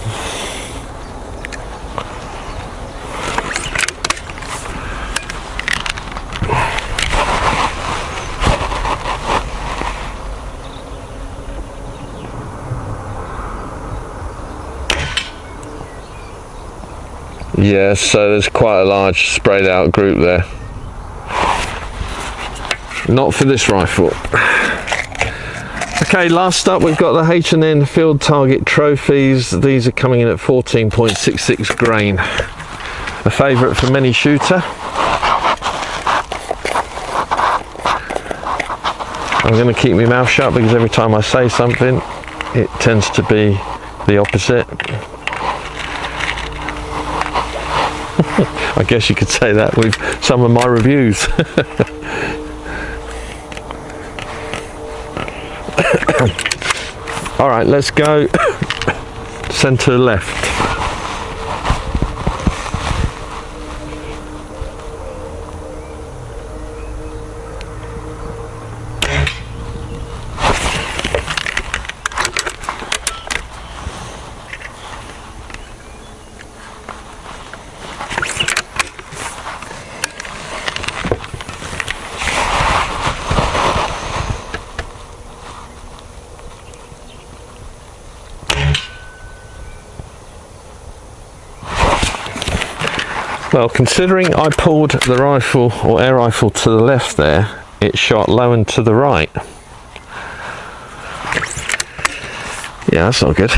Yeah, so there's quite a large sprayed out group there. not for this rifle. Okay, last up we've got the H&N Field Target Trophies. These are coming in at 14.66 grain. A favourite for many shooter. I'm going to keep my mouth shut because every time I say something it tends to be the opposite. I guess you could say that with some of my reviews. All right, let's go centre left. Well, considering I pulled the rifle or air rifle to the left there, it shot low and to the right. Yeah, that's not good.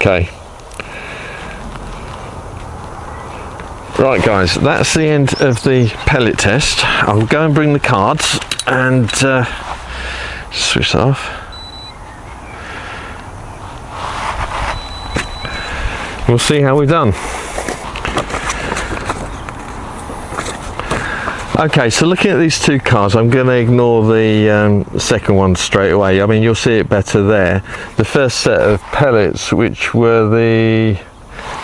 Okay. Right guys, that's the end of the pellet test. I'll go and bring the cards and switch that off. We'll see how we've done. Okay, so looking at these two cards, I'm going to ignore the second one straight away. I mean, you'll see it better there. The first set of pellets, which were the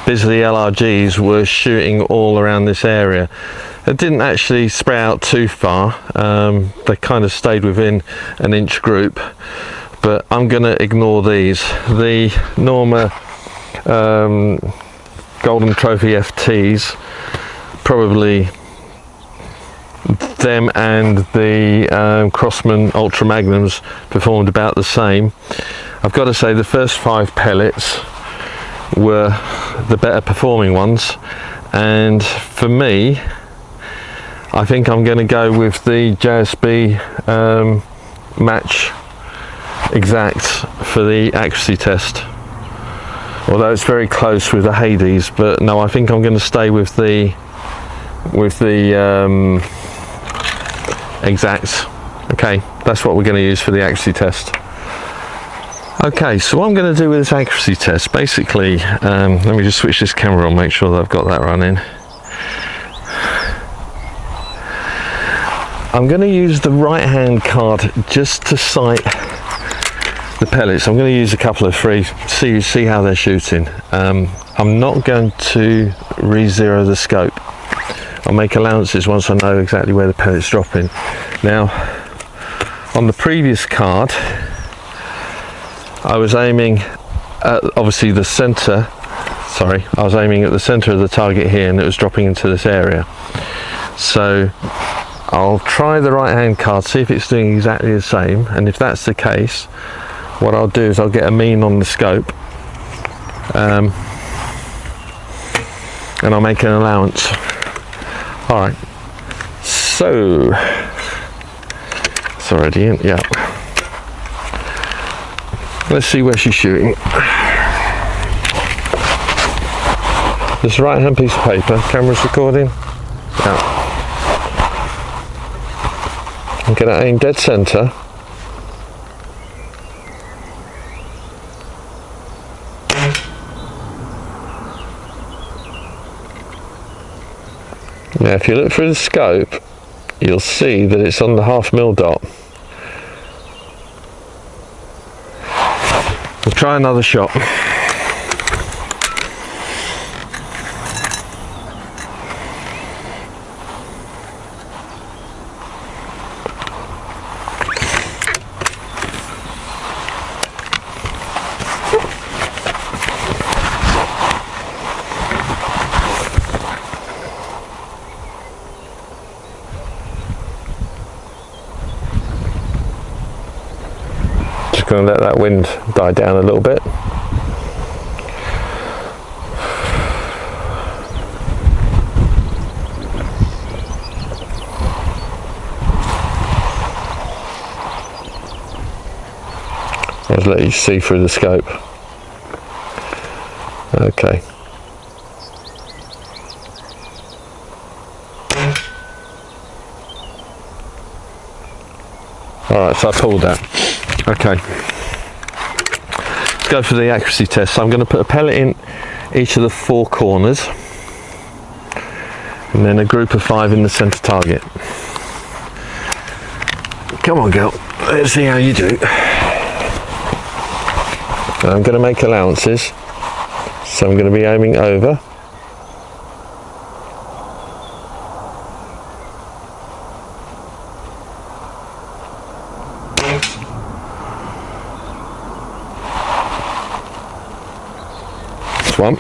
Bisley LRGs, were shooting all around this area. It didn't actually spray out too far. They kind of stayed within an inch group, but I'm going to ignore these. The Norma Golden Trophy FTs, probably them and the Crosman Ultra Magnums performed about the same. I've got to say the first 5 pellets were the better performing ones, and for me I think I'm going to go with the JSB match exact for the accuracy test, although it's very close with the Hades. But no, I think I'm going to stay with the exact. Okay, that's what we're going to use for the accuracy test. Okay, so what I'm going to do with this accuracy test, basically, let me just switch this camera on, make sure that I've got that running. I'm going to use the right hand card just to sight the pellets. I'm going to use a couple of free, see how they're shooting. I'm not going to re-zero the scope. I'll make allowances once I know exactly where the pellet's dropping. Now, on the previous card, I was aiming at obviously the center. Sorry, I was aiming at the center of the target here, and it was dropping into this area. So I'll try the right hand card, see if it's doing exactly the same, and if that's the case, what I'll do is I'll get a mean on the scope, and I'll make an allowance. All right, so it's already in. Yeah, let's see where she's shooting. This right hand piece of paper, camera's recording. Yeah. I'm going to aim dead center Now if you look through the scope, you'll see that it's on the 1/2 mil dot. We'll try another shot. Going to let that wind die down a little bit. I'll just let you see through the scope. Okay. Alright, so I pulled that. Okay, let's go for the accuracy test. So I'm going to put a pellet in each of the 4 corners and then a group of 5 in the centre target. Come on girl, let's see how you do. I'm going to make allowances, so I'm going to be aiming over. One.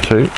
Two.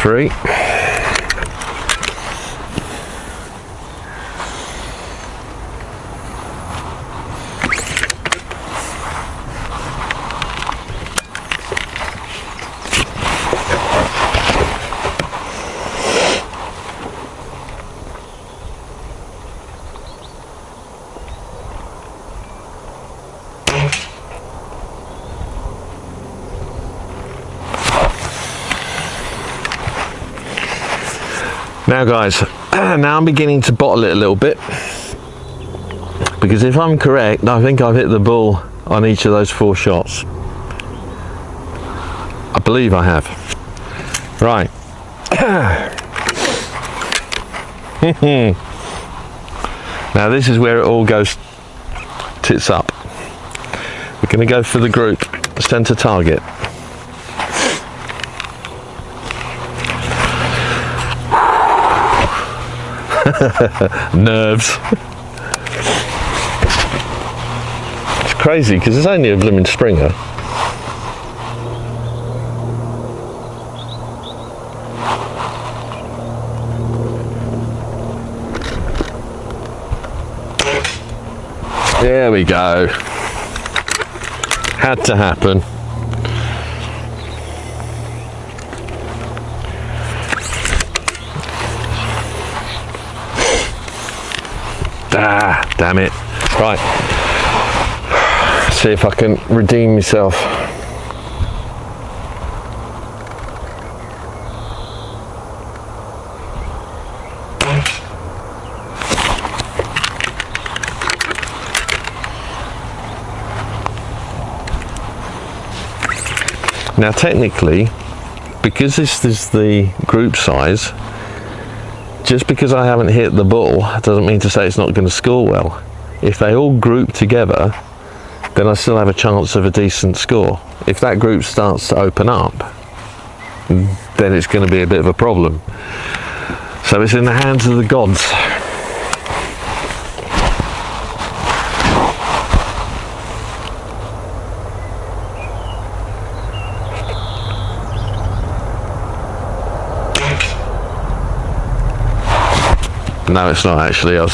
Three. Now guys, now I'm beginning to bottle it a little bit, because if I'm correct, I think I've hit the bull on each of those 4 shots. I believe I have. Right. Now this is where it all goes tits up. We're going to go for the group, centre target. Nerves. It's crazy because it's only a blooming Springer. There we go. Had to happen. Ah, damn it. Right. See if I can redeem myself. Now technically, because this is the group size, just because I haven't hit the bull doesn't mean to say it's not going to score well. If they all group together, then I still have a chance of a decent score. If that group starts to open up, then it's going to be a bit of a problem. So it's in the hands of the gods. No, it's not actually. I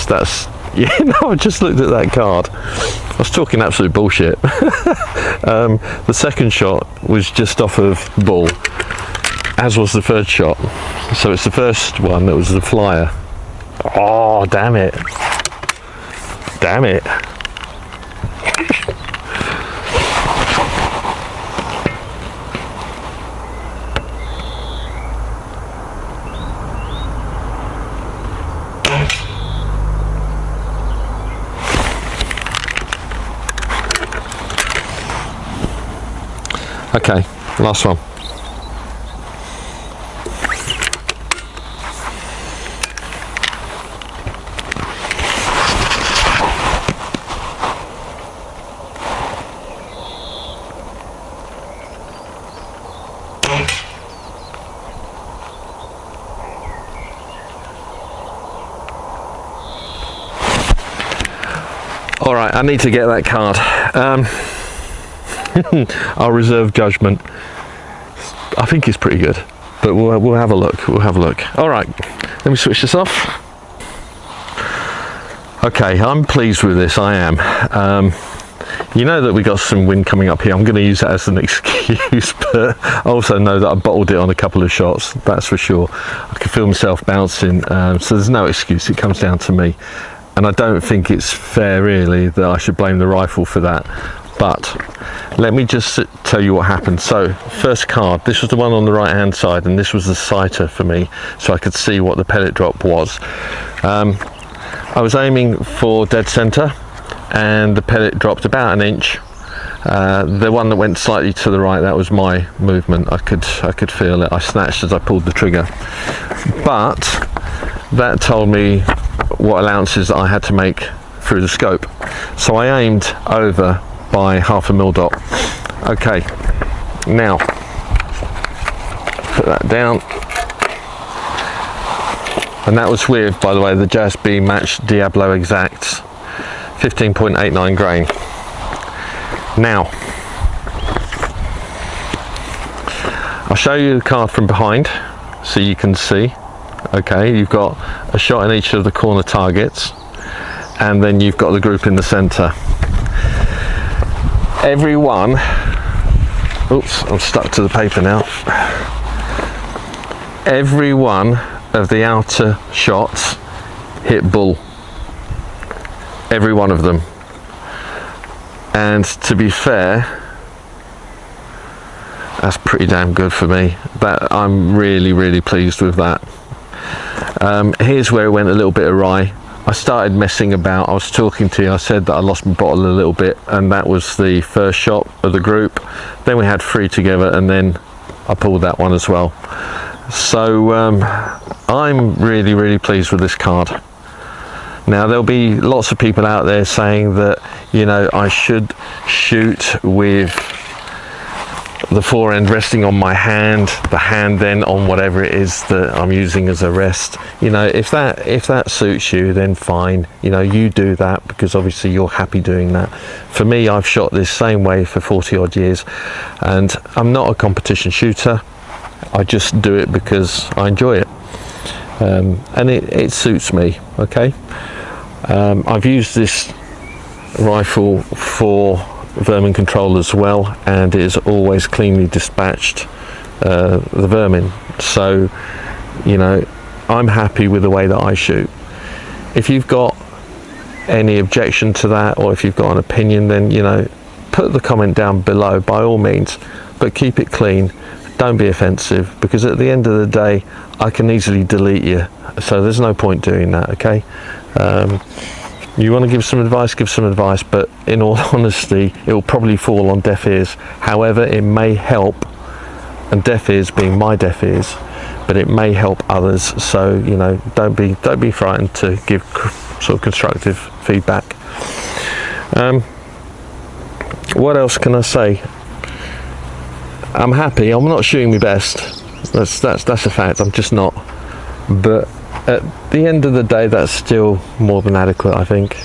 just looked at that card. I was talking absolute bullshit. The second shot was just off of bull, as was the third shot. So it's the first one that was the flyer. Oh, damn it. Damn it. Okay, last one. All right, I need to get that card. I'll reserve judgment. I think it's pretty good, but we'll have a look. We'll have a look. All right, let me switch this off. Okay, I'm pleased with this. I am. You know that we got some wind coming up here. I'm going to use that as an excuse, but I also know that I bottled it on a couple of shots. That's for sure. I can feel myself bouncing, so there's no excuse. It comes down to me, and I don't think it's fair, really, that I should blame the rifle for that. But let me just tell you what happened. So first card, this was the one on the right hand side, and this was the sighter for me, so I could see what the pellet drop was. I was aiming for dead center, and the pellet dropped about an inch. The one that went slightly to the right, that was my movement. I could feel it. I snatched as I pulled the trigger, but that told me what allowances I had to make through the scope. So I aimed over by 0.5 mil dot. Okay, now put that down, and that was with, by the way, the JSB matched Diabolo Exacts 15.89 grain. Now I'll show you the card from behind so you can see. Okay, you've got a shot in each of the corner targets, and then you've got the group in the center. Every one, oops, I'm stuck to the paper now. Every one of the outer shots hit bull. Every one of them. And to be fair, that's pretty damn good for me. I'm really pleased with that. Here's where it went a little bit awry. I started messing about. I was talking to you, I said that I lost my bottle a little bit, and that was the first shot of the group. Then we had 3 together, and then I pulled that one as well. So I'm really pleased with this card. Now there'll be lots of people out there saying that, you know, I should shoot with the forend resting on my hand, the hand then on whatever it is that I'm using as a rest. You know, if that suits you, then fine. You know, you do that, because obviously you're happy doing that. For me, I've shot this same way for 40 odd years, and I'm not a competition shooter. I just do it because I enjoy it, and it suits me. Okay, I've used this rifle for vermin control as well, and it has always cleanly dispatched the vermin. So, you know, I'm happy with the way that I shoot. If you've got any objection to that, or if you've got an opinion, then, you know, put the comment down below by all means, but keep it clean. Don't be offensive, because at the end of the day I can easily delete you, so there's no point doing that. Okay, you want to give some advice, but in all honesty, it will probably fall on deaf ears. However, it may help, and deaf ears being my deaf ears, but it may help others. So, you know, don't be frightened to give sort of constructive feedback. What else can I say? I'm happy. I'm not shooting my best. That's a fact. I'm just not. But at the end of the day, that's still more than adequate, I think.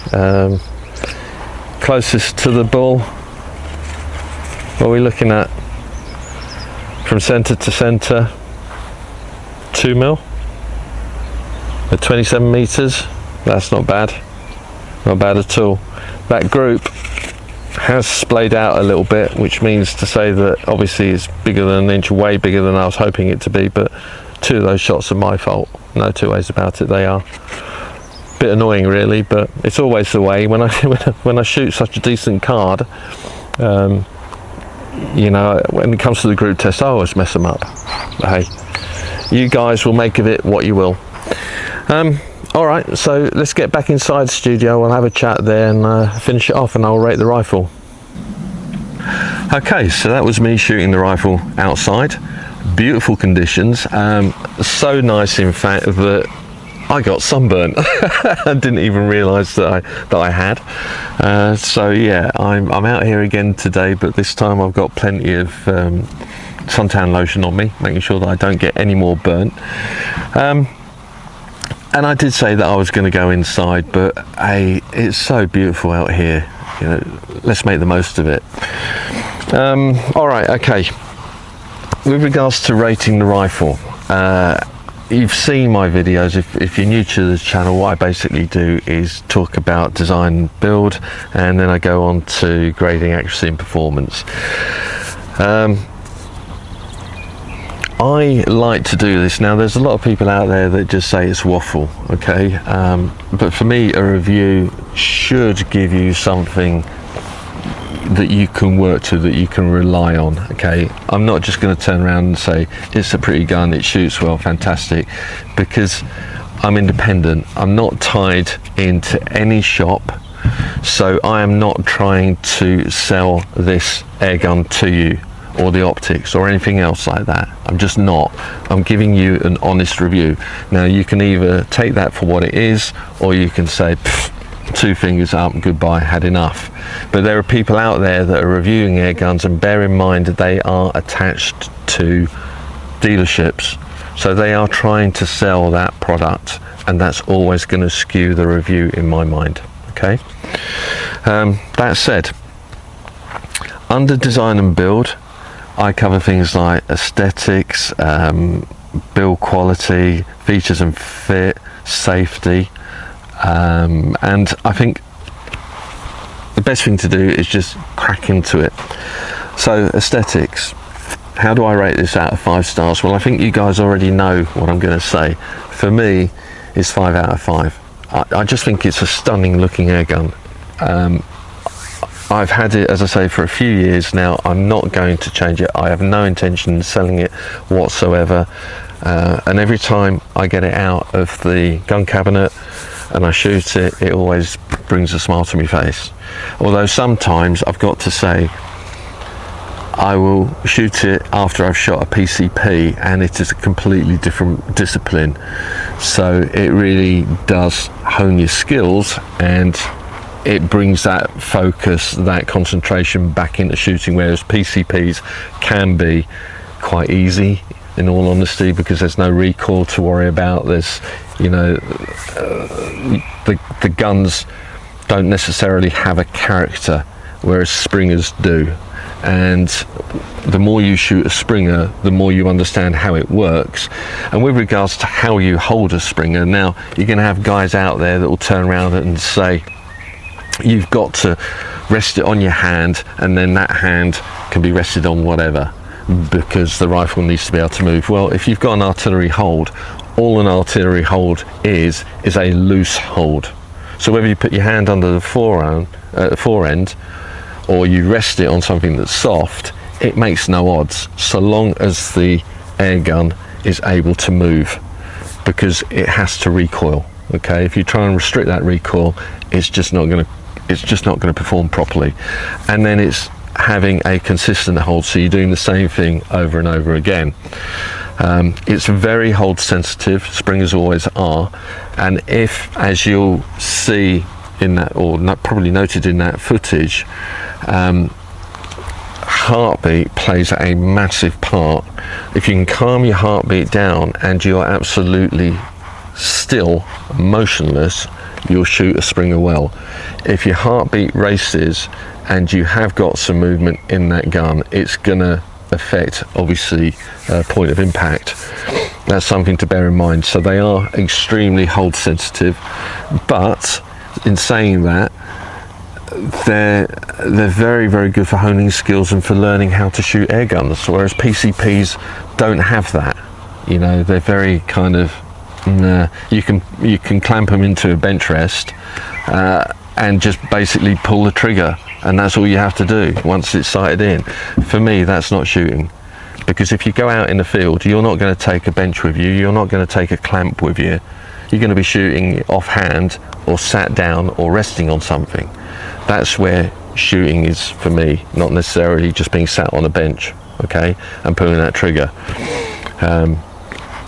Closest to the bull, what are we looking at? From centre to centre, 2 mil at 27 meters. That's not bad, not bad at all. That group has splayed out a little bit, which means to say that obviously it's bigger than an inch, way bigger than I was hoping it to be, but 2 of those shots are my fault, no two ways about it. They are a bit annoying really, but it's always the way when I shoot such a decent card. You know, when it comes to the group test, I always mess them up. But hey, you guys will make of it what you will. All right, so let's get back inside the studio. We'll have a chat there and finish it off, and I'll rate the rifle. Okay, so that was me shooting the rifle outside. Beautiful conditions. So nice, in fact, that I got sunburnt. I didn't even realise that I had. So yeah, I'm out here again today, but this time I've got plenty of suntan lotion on me, making sure that I don't get any more burnt. And I did say that I was going to go inside, but hey, it's so beautiful out here. You know, let's make the most of it. All right, okay. With regards to rating the rifle, you've seen my videos. If you're new to the channel, what I basically do is talk about design and build, and then I go on to grading, accuracy and performance. I like to do this. Now, there's a lot of people out there that just say it's waffle, okay? But for me, a review should give you something that you can work to, that you can rely on, okay? I'm not just going to turn around and say it's a pretty gun, it shoots well, fantastic, because I'm independent. I'm not tied into any shop, so I am not trying to sell this airgun to you, or the optics or anything else like that. I'm just not. I'm giving you an honest review. Now, you can either take that for what it is, or you can say, 2 fingers up, goodbye, had enough. But there are people out there that are reviewing air guns, and bear in mind that they are attached to dealerships, so they are trying to sell that product, and that's always going to skew the review in my mind, okay? That said, under design and build, I cover things like aesthetics, build quality, features and fit, safety, and I think the best thing to do is just crack into it. So aesthetics, how do I rate this out of 5 stars? Well, I think you guys already know what I'm going to say. For me, it's 5 out of 5. I just think it's a stunning looking airgun. I've had it, as I say, for a few years now. I'm not going to change it. I have no intention of selling it whatsoever. And every time I get it out of the gun cabinet and I shoot it, it always brings a smile to my face. Although sometimes I've got to say, I will shoot it after I've shot a PCP, and it is a completely different discipline. So it really does hone your skills, and it brings that focus, that concentration back into shooting, whereas PCPs can be quite easy, in all honesty, because there's no recoil to worry about. There's, you know, the guns don't necessarily have a character, whereas Springers do. And the more you shoot a Springer, the more you understand how it works. And with regards to how you hold a Springer, now you're going to have guys out there that will turn around and say, you've got to rest it on your hand, and then that hand can be rested on whatever, because the rifle needs to be able to move. Well, if you've got an artillery hold, all an artillery hold is a loose hold. So whether you put your hand under the forend or you rest it on something that's soft, it makes no odds, so long as the air gun is able to move, because it has to recoil. Okay, if you try and restrict that recoil, it's just not going to perform properly. And then it's having a consistent hold, so you're doing the same thing over and over again. It's very hold sensitive, Springers always are, and if, as you'll see in that, or probably noted in that footage, heartbeat plays a massive part. If you can calm your heartbeat down and you're absolutely still motionless, you'll shoot a Springer well. If your heartbeat races and you have got some movement in that gun, it's gonna affect, obviously, point of impact. That's something to bear in mind. So they are extremely hold sensitive, but in saying that, they're very, very good for honing skills and for learning how to shoot air guns, whereas PCPs don't have that. You know, they're very kind of, you can clamp them into a bench rest and just basically pull the trigger, and that's all you have to do once it's sighted in. For me, that's not shooting, because if you go out in the field, you're not going to take a bench with you, you're not going to take a clamp with you, you're going to be shooting offhand or sat down or resting on something. That's where shooting is for me, not necessarily just being sat on a bench, okay, and pulling that trigger.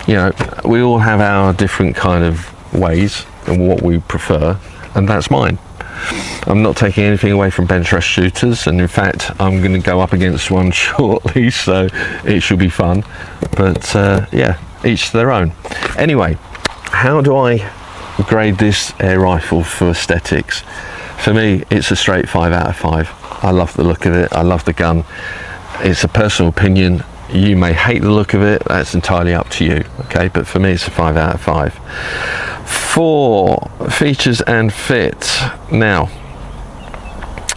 You know, we all have our different kind of ways and what we prefer, and that's mine. I'm not taking anything away from bench rest shooters, and in fact I'm going to go up against one shortly, so it should be fun. But yeah, each to their own. Anyway, how do I grade this air rifle for aesthetics? For me, it's a straight 5 out of 5. I love the look of it, I love the gun. It's a personal opinion. You may hate the look of it, that's entirely up to you, okay? But for me, it's a 5 out of 5. For features and fit. Now,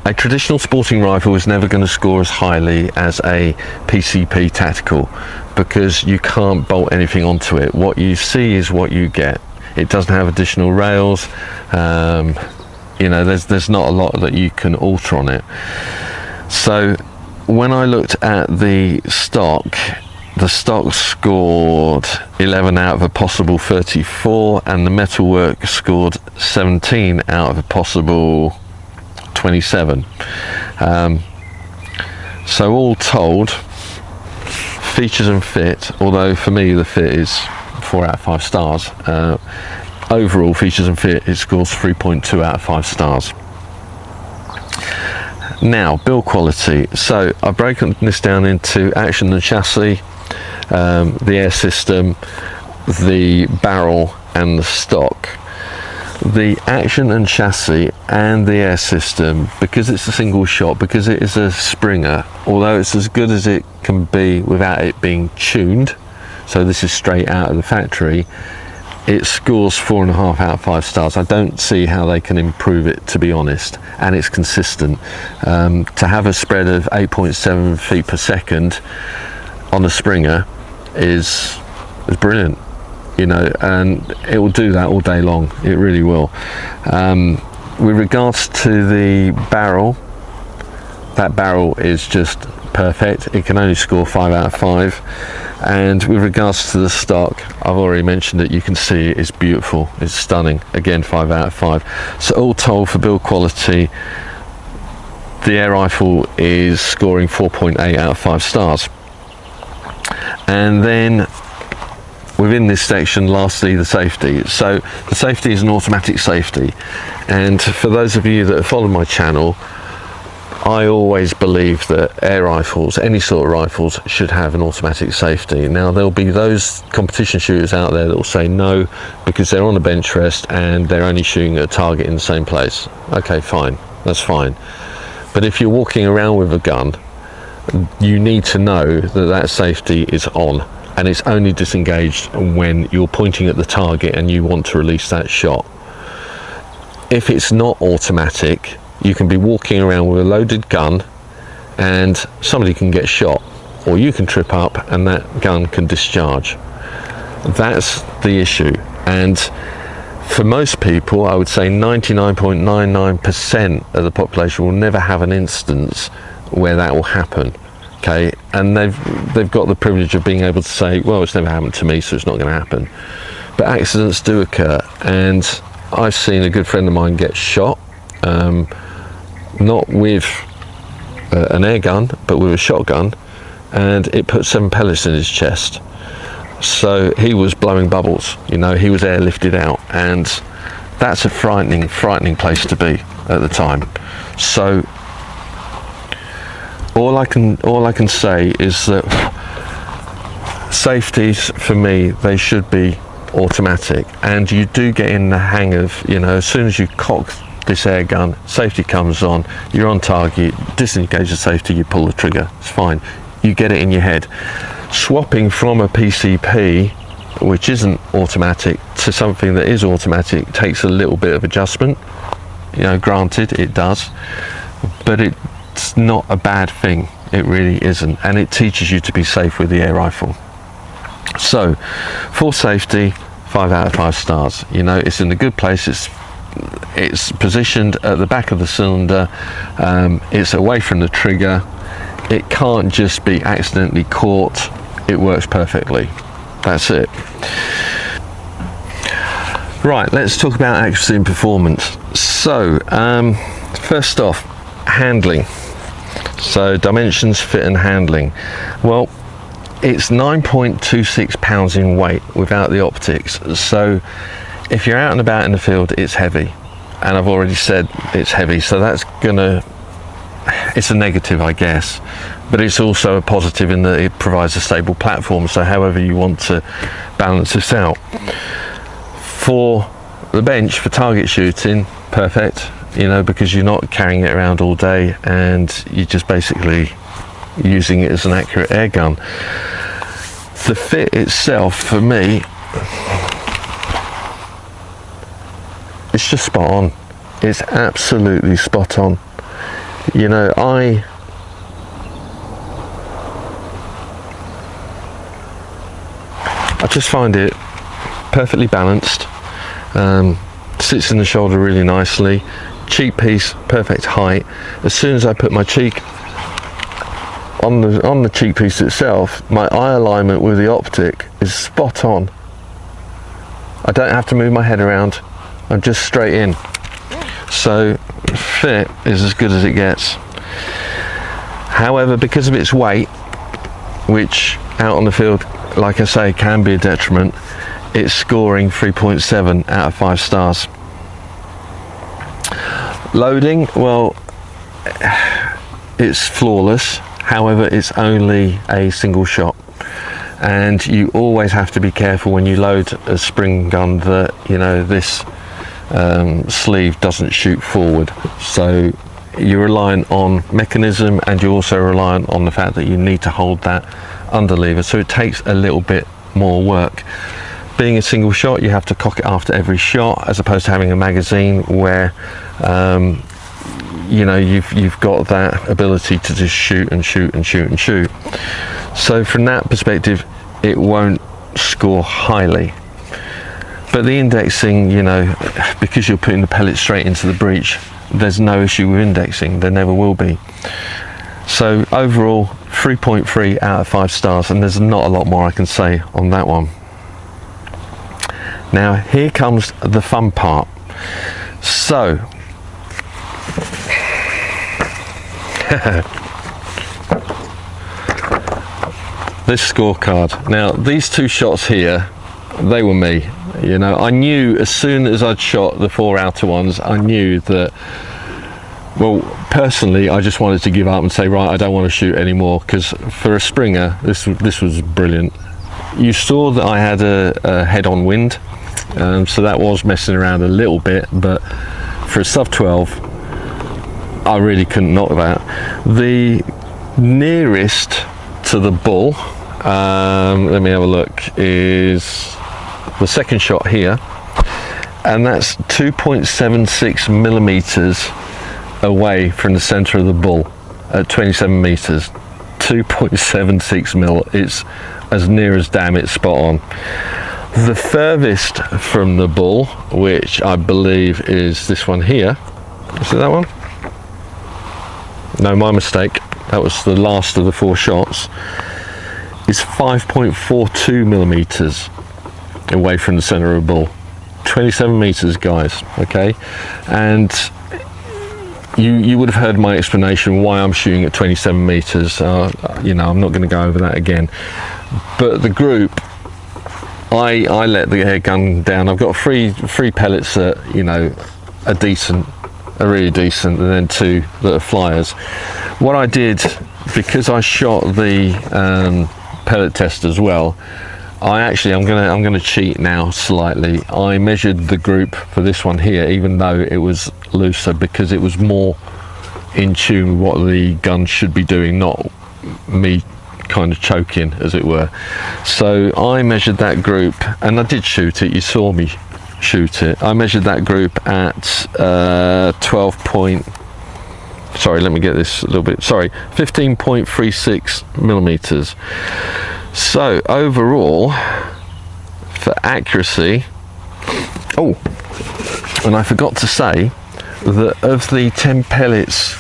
a traditional sporting rifle is never going to score as highly as a PCP tactical, because you can't bolt anything onto it. What you see is what you get. It doesn't have additional rails. You know, there's not a lot that you can alter on it. So when I looked at the stock scored 11 out of a possible 34, and the metalwork scored 17 out of a possible 27. So all told, features and fit, although for me the fit is 4 out of 5 stars, overall features and fit, it scores 3.2 out of 5 stars. Now, build quality. So I've broken this down into action and chassis, the air system, the barrel and the stock. The action and chassis and the air system, because it's a single shot, because it is a Springer, although it's as good as it can be without it being tuned, so this is straight out of the factory, it scores 4.5 out of 5 stars. I don't see how they can improve it, to be honest, and it's consistent. To have a spread of 8.7 feet per second on a Springer is brilliant, you know, and it will do that all day long. It really will. With regards to the barrel, that barrel is just perfect. It can only score 5 out of 5. And with regards to the stock, I've already mentioned it, you can see it's beautiful, it's stunning, again 5 out of 5. So all told, for build quality, the air rifle is scoring 4.8 out of 5 stars. And then within this section, lastly, the safety. So the safety is an automatic safety, and for those of you that have followed my channel, I always believe that air rifles, any sort of rifles, should have an automatic safety. Now, there'll be those competition shooters out there that will say no, because they're on a bench rest and they're only shooting at a target in the same place. Okay, fine, that's fine. But if you're walking around with a gun, you need to know that that safety is on, and it's only disengaged when you're pointing at the target and you want to release that shot. If it's not automatic, you can be walking around with a loaded gun and somebody can get shot, or you can trip up and that gun can discharge. That's the issue. And for most people, I would say 99.99% of the population will never have an instance where that will happen. Okay, and they've got the privilege of being able to say, well, it's never happened to me, so it's not going to happen. But accidents do occur, and I've seen a good friend of mine get shot, not with an air gun, but with a shotgun, and it put 7 pellets in his chest. So he was blowing bubbles, you know, he was airlifted out, and that's a frightening place to be at the time. So all I can say is that safeties, for me, they should be automatic, and you do get in the hang of, you know, as soon as you cock this air gun, safety comes on, you're on target, disengage the safety, you pull the trigger, it's fine. You get it in your head. Swapping from a PCP, which isn't automatic, to something that is automatic takes a little bit of adjustment. You know, granted, it does, but it's not a bad thing. It really isn't, and it teaches you to be safe with the air rifle. So, for safety, 5 out of 5 stars. You know, it's in a good place. It's positioned at the back of the cylinder. It's away from the trigger. It can't just be accidentally caught. It works perfectly. That's it. Right, let's talk about accuracy and performance. So, first off, handling. So, dimensions, fit and handling. Well, it's 9.26 pounds in weight without the optics. So, if you're out and about in the field, it's heavy. And I've already said it's heavy, so that's it's a negative, I guess, but it's also a positive in that it provides a stable platform. So however you want to balance this out. For the bench, for target shooting, perfect, you know, because you're not carrying it around all day and you're just basically using it as an accurate air gun. The fit itself, for me, it's just spot on. It's absolutely spot on. You know, I just find it perfectly balanced. Sits in the shoulder really nicely. Cheek piece, perfect height. As soon as I put my cheek on the cheek piece itself, my eye alignment with the optic is spot on. I don't have to move my head around. I'm just straight in. So fit is as good as it gets. However, because of its weight, which out on the field, like I say, can be a detriment, it's scoring 3.7 out of 5 stars. Loading, well, it's flawless. However, it's only a single shot, and you always have to be careful when you load a spring gun that, you know, this sleeve doesn't shoot forward. So you're relying on mechanism, and you're also relying on the fact that you need to hold that underlever, so it takes a little bit more work. Being a single shot, you have to cock it after every shot, as opposed to having a magazine where you know, you've got that ability to just shoot and shoot and shoot and shoot. So from that perspective, it won't score highly. But the indexing, you know, because you're putting the pellet straight into the breech, there's no issue with indexing. There never will be. So overall, 3.3 out of 5 stars, and there's not a lot more I can say on that one. Now here comes the fun part. So this scorecard. Now these 2 shots here, they were me. You know, I knew as soon as I'd shot the 4 outer ones, I knew that, well, personally, I just wanted to give up and say, right, I don't want to shoot anymore, because for a Springer, this was brilliant. You saw that I had a head-on wind, so that was messing around a little bit, but for a sub 12, I really couldn't knock that. The nearest to the bull, let me have a look, is the second shot here, and that's 2.76 millimeters away from the center of the bull at 27 meters. 2.76 mil. It's as near as damn it spot on. The furthest from the bull, which I believe is this one here, is it that one? No, my mistake, that was the last of the 4 shots, is 5.42 millimeters away from the center of the bull. 27 meters, guys, okay? And you would have heard my explanation why I'm shooting at 27 meters. You know, I'm not going to go over that again. But the group, I let the air gun down. I've got three pellets that, you know, are decent, are really decent, and then 2 that are flyers. What I did, because I shot the pellet test as well, I'm gonna cheat now slightly. I measured the group for this one here, even though it was looser, because it was more in tune with what the gun should be doing, not me kind of choking, as it were. So I measured that group, and I did shoot it. You saw me shoot it. I measured that group at 15.36 millimeters. So overall, for accuracy, oh, and I forgot to say that of the 10 pellets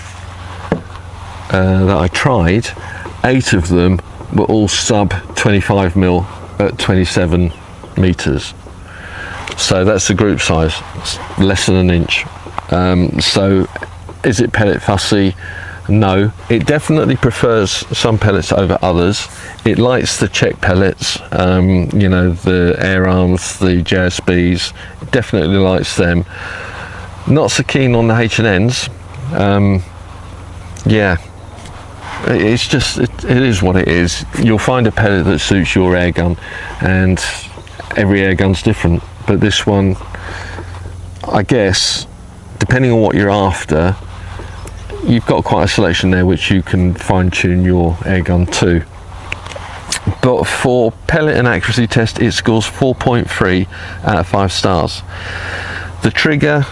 that I tried, 8 of them were all sub 25 mil at 27 meters. So that's the group size, it's less than an inch. So is it pellet fussy? No, it definitely prefers some pellets over others. It likes the Czech pellets, you know, the Air Arms, the JSBs, it definitely likes them. Not so keen on the H&Ns. Yeah, it's just, it is what it is. You'll find a pellet that suits your air gun, and every air gun's different. But this one, I guess, depending on what you're after, you've got quite a selection there which you can fine-tune your air gun to. But for pellet and accuracy test, it scores 4.3 out of 5 stars. The trigger,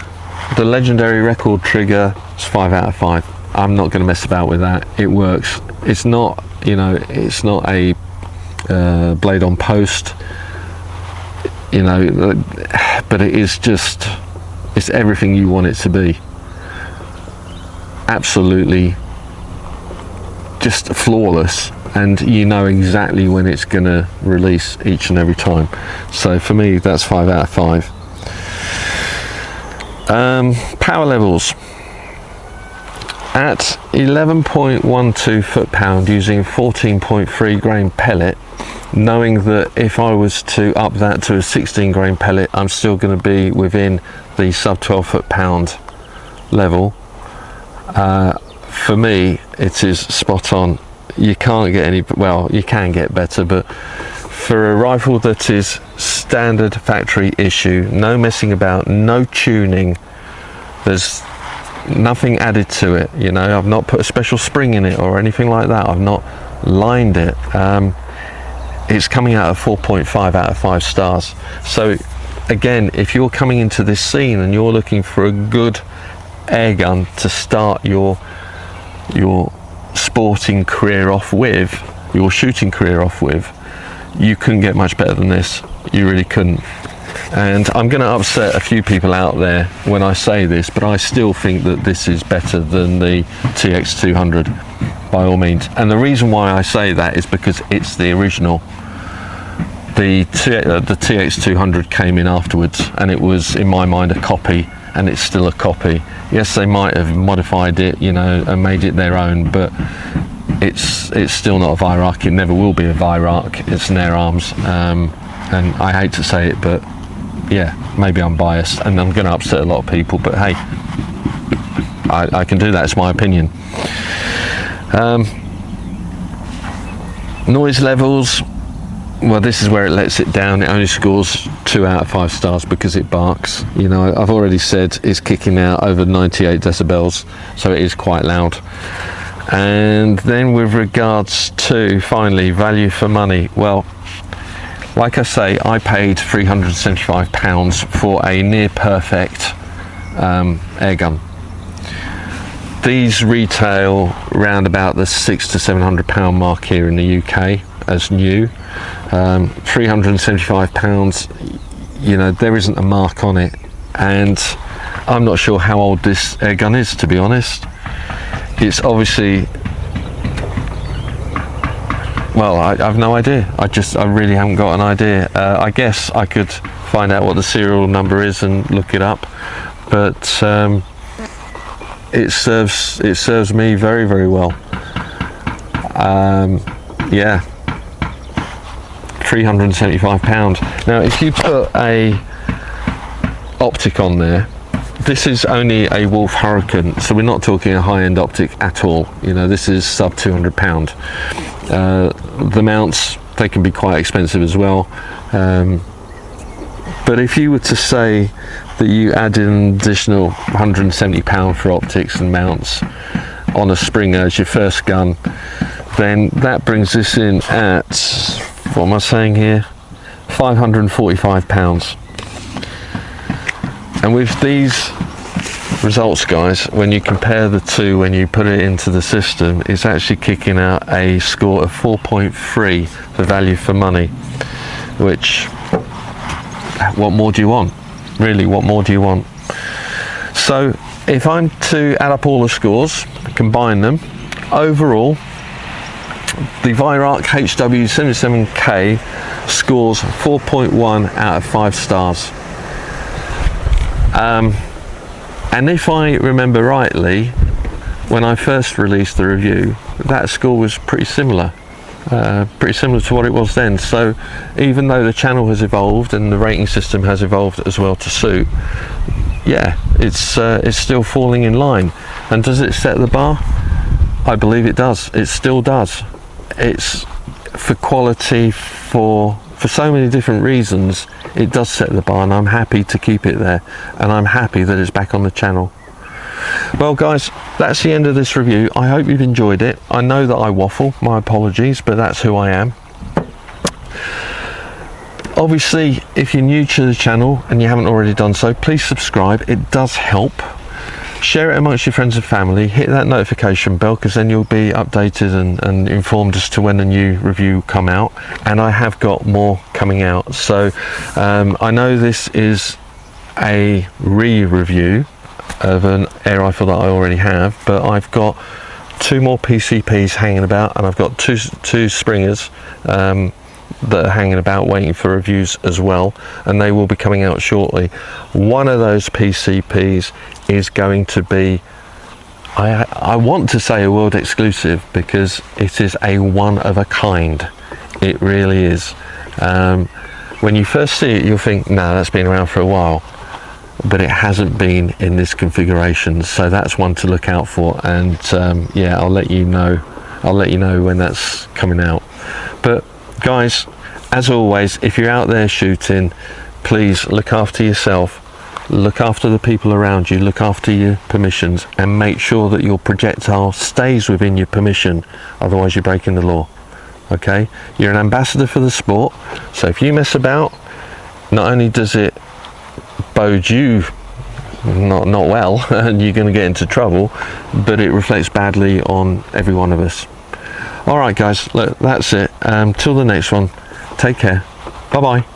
the legendary record trigger, is 5 out of 5. I'm not going to mess about with that. It works. It's not, you know, it's not a blade on post, you know, but it is just, it's everything you want it to be. Absolutely just flawless, and you know exactly when it's going to release each and every time. So for me, that's 5 out of 5. Power levels. At 11.12 foot-pound using 14.3 grain pellet, knowing that if I was to up that to a 16 grain pellet, I'm still going to be within the sub 12 foot-pound level. For me, it is spot on. You can't get any, well, you can get better, but for a rifle that is standard factory issue, no messing about, no tuning, there's nothing added to it, you know, I've not put a special spring in it or anything like that, I've not lined it. It's coming out of 4.5 out of 5 stars. So again, if you're coming into this scene and you're looking for a good air gun to start your sporting career off with, your shooting career off with, you couldn't get much better than this. You really couldn't. And I'm going to upset a few people out there when I say this, but I still think that this is better than the TX200 by all means. And the reason why I say that is because it's the original. The TX200 came in afterwards, and it was, in my mind, a copy, and it's still a copy. Yes, they might have modified it, you know, and made it their own, but it's still not a Weihrauch. It never will be a Weihrauch. It's an Air Arms, and I hate to say it, but yeah, maybe I'm biased and I'm going to upset a lot of people, but hey, I can do that. It's my opinion. Noise levels, well, this is where it lets it down. It only scores 2 out of 5 stars because it barks. You know, I've already said it's kicking out over 98 decibels, so it is quite loud. And then with regards to, finally, value for money, well, like I say, I paid £375 for a near perfect air gun. These retail round about the £600 to £700 mark here in the UK as new. £375, you know, there isn't a mark on it, and I'm not sure how old this air gun is, to be honest. It's obviously, well, I've no idea. I really haven't got an idea. I guess I could find out what the serial number is and look it up, but it serves me very, very well. Yeah, £375. Now, if you put a optic on there, this is only a Wolf Hurricane, so we're not talking a high-end optic at all. You know, this is sub £200. The mounts, they can be quite expensive as well. But if you were to say that you added an additional £170 for optics and mounts on a Springer as your first gun, then that brings this in at, what am I saying here, £545. And with these results, guys, when you compare the two, when you put it into the system, it's actually kicking out a score of 4.3 for value for money, which, what more do you want? Really, what more do you want? So if I'm to add up all the scores, combine them, overall the Weihrauch HW77K scores 4.1 out of 5 stars. And if I remember rightly, when I first released the review, that score was pretty similar to what it was then. So even though the channel has evolved and the rating system has evolved as well to suit, yeah, it's still falling in line. And does it set the bar? I believe it does. It still does. It's for quality, for so many different reasons. It does set the bar, and I'm happy to keep it there, and I'm happy that it's back on the channel. Well guys, that's the end of this review. I hope you've enjoyed it. I know that I waffle, my apologies, but that's who I am. Obviously, if you're new to the channel and you haven't already done so, please subscribe. It does help. Share it amongst your friends and family. Hit that notification bell, because then you'll be updated and informed as to when a new review come out. And I have got more coming out. So I know this is a re-review of an air rifle that I already have, but I've got 2 more PCPs hanging about, and I've got two Springers that are hanging about waiting for reviews as well, and they will be coming out shortly. One of those PCPs is going to be, I want to say, a world exclusive, because it is a one of a kind. It really is. When you first see it, you'll think, no, that's been around for a while, but it hasn't been in this configuration, so that's one to look out for. And yeah, I'll let you know when that's coming out. But guys, as always, if you're out there shooting, please look after yourself, look after the people around you, look after your permissions, and make sure that your projectile stays within your permission, otherwise you're breaking the law. Okay, you're an ambassador for the sport, so if you mess about, not only does it bode you not well and you're going to get into trouble, but it reflects badly on every one of us. All right guys, look, that's it. Till the next one, take care. Bye bye.